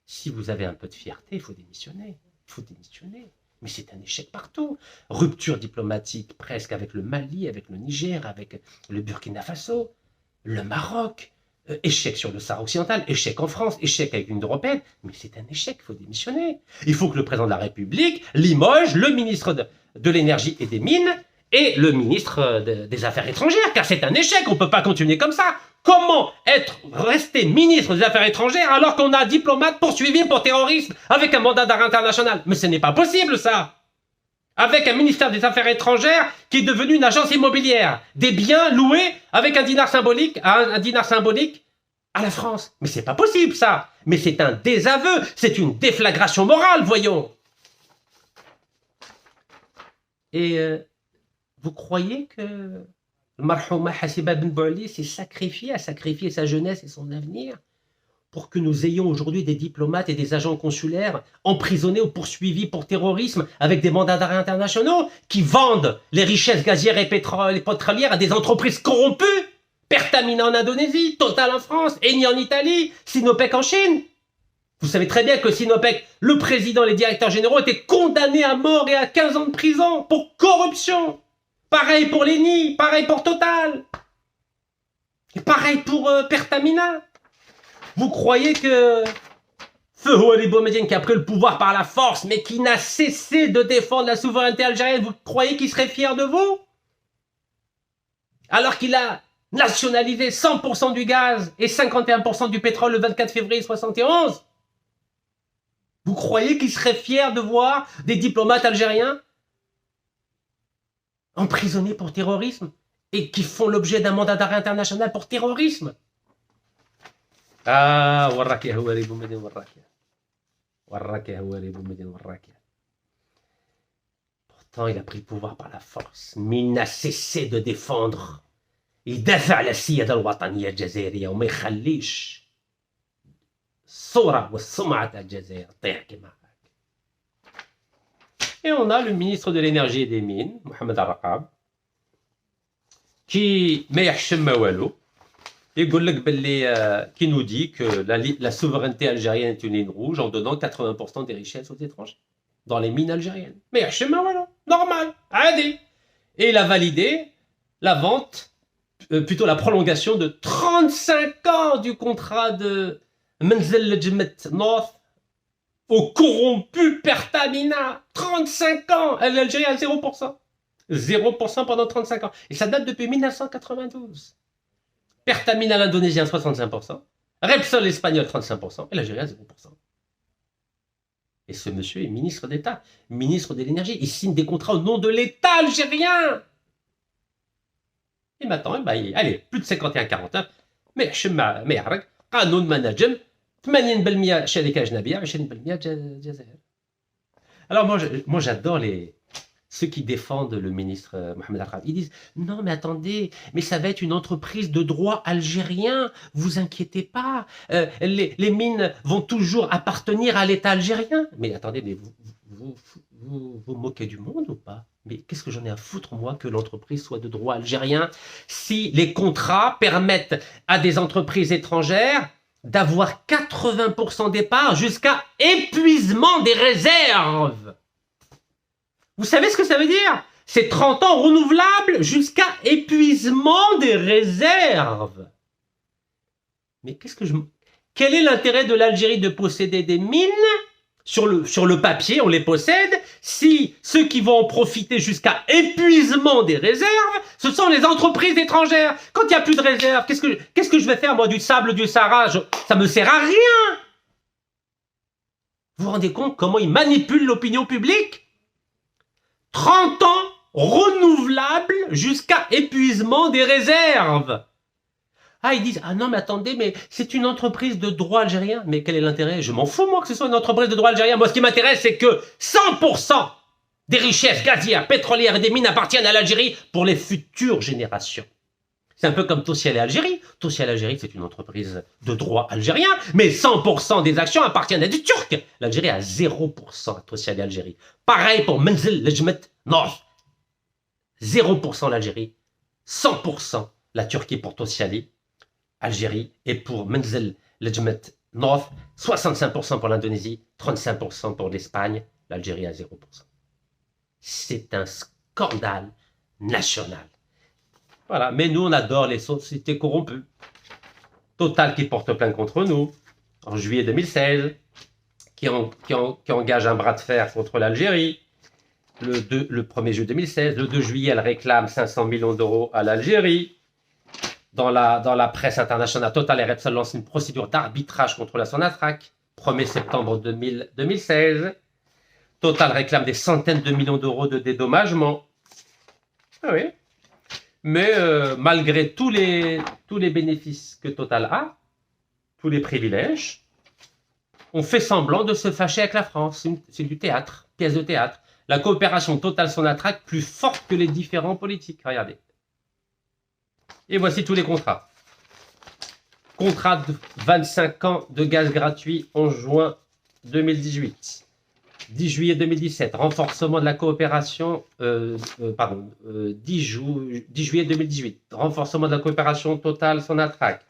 Si vous avez un peu de fierté, il faut démissionner. Il faut démissionner. Mais c'est un échec partout. Rupture diplomatique presque avec le Mali, avec le Niger, avec le Burkina Faso, le Maroc. Échec sur le Sahara occidental, échec en France, échec avec l'Union européenne. Mais c'est un échec, il faut démissionner. Il faut que le président de la République limoge le ministre de l'énergie et des mines et le ministre des Affaires étrangères, car c'est un échec, on ne peut pas continuer comme ça. Comment rester ministre des Affaires étrangères alors qu'on a un diplomate poursuivi pour terrorisme avec un mandat d'arrêt international? Mais ce n'est pas possible, ça. Avec un ministère des Affaires étrangères qui est devenu une agence immobilière. Des biens loués avec un dinar symbolique à la France. Mais c'est pas possible, ça. Mais c'est un désaveu, c'est une déflagration morale, voyons. Et vous croyez que le marhouma Hassiba Ben Bouali a sacrifié sa jeunesse et son avenir pour que nous ayons aujourd'hui des diplomates et des agents consulaires emprisonnés ou poursuivis pour terrorisme avec des mandats d'arrêt internationaux qui vendent les richesses gazières et pétrolières à des entreprises corrompues? Pertamina en Indonésie, Total en France, Eni en Italie, Sinopec en Chine. Vous savez très bien que Sinopec, le président et les directeurs généraux étaient condamnés à mort et à 15 ans de prison pour corruption. Pareil pour l'Eni, pareil pour Total. Et pareil pour Pertamina. Vous croyez que Feu Houari Boumediene, qui a pris le pouvoir par la force, mais qui n'a cessé de défendre la souveraineté algérienne, vous croyez qu'il serait fier de vous? Alors qu'il a nationalisé 100% du gaz et 51% du pétrole le 24 février 1971? Vous croyez qu'il serait fier de voir des diplomates algériens emprisonnés pour terrorisme et qui font l'objet d'un mandat d'arrêt international pour terrorisme? Ah, وراك يا هواري بومدين وراك يا هواري بومدين وراك. Pourtant, il a pris le pouvoir par la force, mais il n'a cessé de défendre. يدافع على السيادة الوطنية الجزائرية وما يخليش الصورة والسمعة تاع الجزائر تطيح كيما هكا. Et on a le ministre de l'énergie et des mines, Mohamed Arraqab, qui ما يحشم ما والو. Qui nous dit que la souveraineté algérienne est une ligne rouge en donnant 80% des richesses aux étrangers dans les mines algériennes. Mais voilà, normal, adi. Et il a validé la vente, plutôt la prolongation de 35 ans du contrat de Menzel Djemet North au corrompu Pertamina. 35 ans, l'Algérie a 0%. 0% pendant 35 ans. Et ça date depuis 1992. Pertamina l'Indonésien 65%, Repsol l'espagnol 35% et l'Algérien 0%. Et ce monsieur est ministre d'État, ministre de l'énergie. Il signe des contrats au nom de l'État algérien. Et maintenant, allez, plus de 51-49. Mais ما يعرق قانون ما نجم 80% شركة أجنبية 20% جزائر. Alors moi j'adore ceux qui défendent le ministre Mohamed Arraqab. Ils disent non mais attendez, mais ça va être une entreprise de droit algérien, vous inquiétez pas, les mines vont toujours appartenir à l'État algérien. Mais attendez, mais vous moquez du monde ou pas? Mais qu'est-ce que j'en ai à foutre, moi, que l'entreprise soit de droit algérien, si les contrats permettent à des entreprises étrangères d'avoir 80% des parts jusqu'à épuisement des réserves? Vous savez ce que ça veut dire? C'est 30 ans renouvelables jusqu'à épuisement des réserves. Mais quel est l'intérêt de l'Algérie de posséder des mines? Sur le papier, on les possède. Si ceux qui vont en profiter jusqu'à épuisement des réserves, ce sont les entreprises étrangères. Quand il n'y a plus de réserves, qu'est-ce que je vais faire, moi, du sable du Sahara? Ça me sert à rien. Vous vous rendez compte comment ils manipulent l'opinion publique? 30 ans renouvelables jusqu'à épuisement des réserves. Ah, ils disent, ah non, mais attendez, mais c'est une entreprise de droit algérien. Mais quel est l'intérêt? Je m'en fous, moi, que ce soit une entreprise de droit algérien. Moi, ce qui m'intéresse, c'est que 100% des richesses gazières, pétrolières et des mines appartiennent à l'Algérie pour les futures générations. C'est un peu comme Tosyal et Algérie. Tosyal Algérie, c'est une entreprise de droit algérien, mais 100% des actions appartiennent à des Turcs. L'Algérie a 0% à Tosyal et Algérie. Pareil pour Menzel, Lejmet, North. 0% l'Algérie, 100% la Turquie pour Tosyali, Algérie, et pour Menzel, Lejmet, North, 65% pour l'Indonésie, 35% pour l'Espagne, l'Algérie à 0%. C'est un scandale national. Voilà, mais nous, on adore les sociétés corrompues. Total qui porte plainte contre nous, en juillet 2016, qui engage un bras de fer contre l'Algérie. Le 1er juillet 2016, le 2 juillet, elle réclame 500 millions d'euros à l'Algérie. Dans la presse internationale, Total et Repsol lancent une procédure d'arbitrage contre la Sonatrach, 1er septembre 2016. Total réclame des centaines de millions d'euros de dédommagement. Ah oui. Mais malgré tous les bénéfices que Total a, tous les privilèges, on fait semblant de se fâcher avec la France. C'est du théâtre, pièce de théâtre. La coopération Total-Sonatrach plus forte que les différents politiques. Regardez. Et voici tous les contrats. Contrat de 25 ans de gaz gratuit en juin 2018. 10 juillet 2017, renforcement de la coopération, 10 juillet 2018, renforcement de la coopération Total-Sonatrach.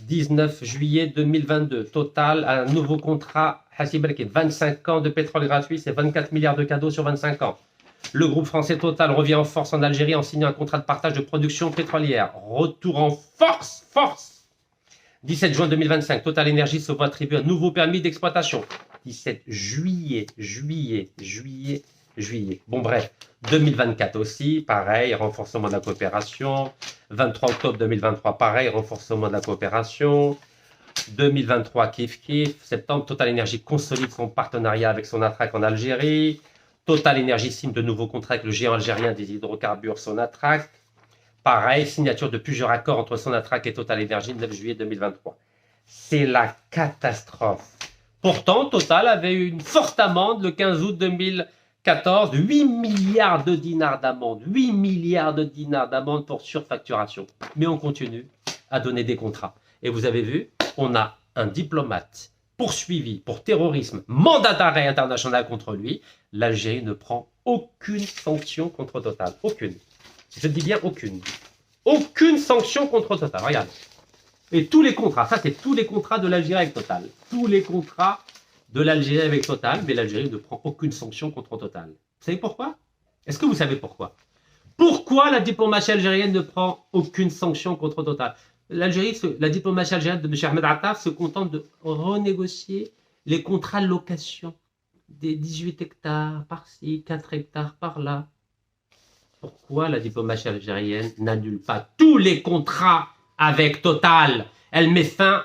19 juillet 2022, Total a un nouveau contrat, 25 ans de pétrole gratuit, c'est 24 milliards de cadeaux sur 25 ans. Le groupe français Total revient en force en Algérie en signant un contrat de partage de production pétrolière. Retour en force. 17 juin 2025, Total Énergie se voit attribuer un nouveau permis d'exploitation. 17 juillet. Bon bref, 2024 aussi, pareil, renforcement de la coopération. 23 octobre 2023, pareil, renforcement de la coopération. 2023, kiff. Septembre, Total Énergie consolide son partenariat avec Sonatrach en Algérie. Total Énergie signe de nouveaux contrats avec le géant algérien des hydrocarbures Sonatrach. Pareil, signature de plusieurs accords entre Sonatrach et Total Énergie le 9 juillet 2023. C'est la catastrophe. Pourtant, Total avait eu une forte amende le 15 août 2014, 8 milliards de dinars d'amende. 8 milliards de dinars d'amende pour surfacturation. Mais on continue à donner des contrats. Et vous avez vu, on a un diplomate poursuivi pour terrorisme, mandat d'arrêt international contre lui. L'Algérie ne prend aucune sanction contre Total. Aucune. Je dis bien aucune. Aucune sanction contre Total. Regardez. Et tous les contrats, ça c'est tous les contrats de l'Algérie avec Total. Tous les contrats de l'Algérie avec Total, mais l'Algérie ne prend aucune sanction contre Total. Vous savez pourquoi? Est-ce que vous savez pourquoi? Pourquoi la diplomatie algérienne ne prend aucune sanction contre Total? La diplomatie algérienne de M. Ahmed Attaf se contente de renégocier les contrats de location des 18 hectares par-ci, 4 hectares par-là. Pourquoi la diplomatie algérienne n'annule pas tous les contrats avec Total? Elle met fin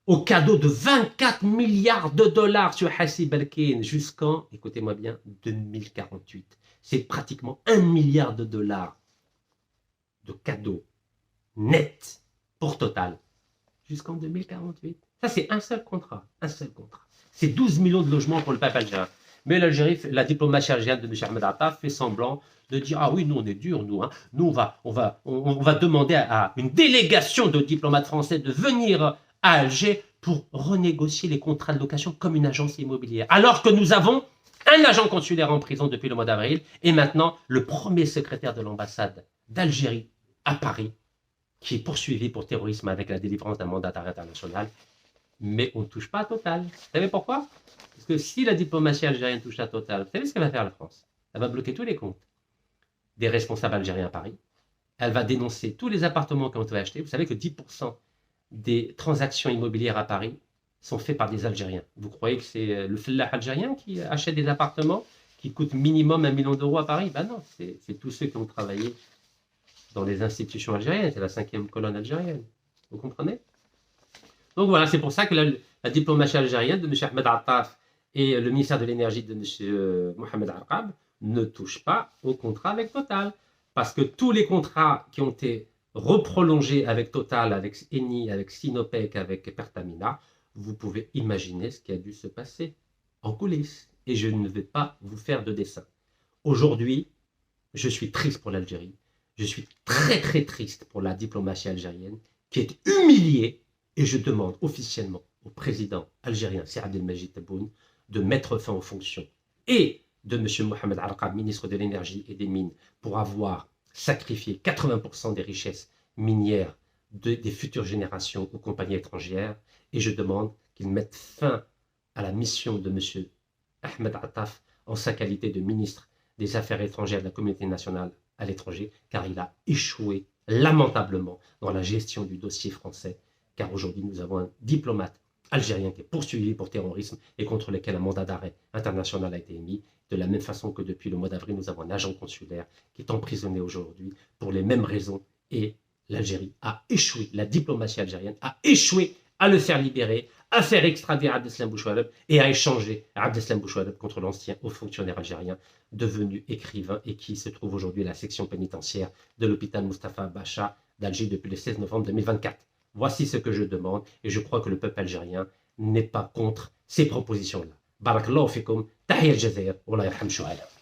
au cadeau de 24 milliards de dollars sur Hassi Belkin jusqu'en, écoutez-moi bien, 2048. C'est pratiquement 1 milliard de dollars de cadeaux nets pour Total jusqu'en 2048. Ça, c'est un seul contrat. C'est 12 millions de logements pour le peuple algérien. Mais l'Algérie, la diplomatie algérienne de M. Ahmed Attaf fait semblant de dire « Ah oui, nous, on est dur, nous. Hein. Nous, on va demander à une délégation de diplomates français de venir à Alger pour renégocier les contrats de location comme une agence immobilière. Alors que nous avons un agent consulaire en prison depuis le mois d'avril et maintenant le premier secrétaire de l'ambassade d'Algérie à Paris qui est poursuivi pour terrorisme avec la délivrance d'un mandat d'arrêt international. Mais on ne touche pas à Total. Vous savez pourquoi? Parce que si la diplomatie algérienne touche à Total, vous savez ce qu'elle va faire la France? Elle va bloquer tous les comptes des responsables algériens à Paris. Elle va dénoncer tous les appartements qui ont été achetés. Vous savez que 10% des transactions immobilières à Paris sont faites par des Algériens. Vous croyez que c'est le fellah algérien qui achète des appartements qui coûtent minimum 1 million d'euros à Paris? Ben non, c'est tous ceux qui ont travaillé dans les institutions algériennes. C'est la 5e colonne algérienne. Vous comprenez? Donc voilà, c'est pour ça que la diplomatie algérienne de M. Ahmed Attaf et le ministère de l'énergie de M. Mohamed Arqab ne touche pas au contrat avec Total. Parce que tous les contrats qui ont été reprolongés avec Total, avec Eni, avec Sinopec, avec Pertamina, vous pouvez imaginer ce qui a dû se passer en coulisses. Et je ne vais pas vous faire de dessin. Aujourd'hui, je suis triste pour l'Algérie. Je suis très très triste pour la diplomatie algérienne qui est humiliée. Et je demande officiellement au président algérien Sir Abdelmajid Tebboune de mettre fin aux fonctions et de M. Mohamed Arqam, ministre de l'énergie et des mines, pour avoir sacrifié 80% des richesses minières des futures générations aux compagnies étrangères. Et je demande qu'il mette fin à la mission de M. Ahmed Attaf en sa qualité de ministre des Affaires étrangères de la communauté nationale à l'étranger, car il a échoué lamentablement dans la gestion du dossier français, car aujourd'hui nous avons un diplomate algérien qui est poursuivi pour terrorisme et contre lequel un mandat d'arrêt international a été émis, de la même façon que depuis le mois d'avril, nous avons un agent consulaire qui est emprisonné aujourd'hui pour les mêmes raisons, et l'Algérie a échoué, la diplomatie algérienne a échoué à le faire libérer, à faire extrader Abdeslam Bouchouareb et à échanger Abdeslam Bouchouareb contre l'ancien haut fonctionnaire algérien devenu écrivain et qui se trouve aujourd'hui à la section pénitentiaire de l'hôpital Mustapha Bacha d'Alger depuis le 16 novembre 2024. Voici ce que je demande et je crois que le peuple algérien n'est pas contre ces propositions-là. Barakallahu fikum, tahiyya al-Jazair, wa la yarham Chouaib.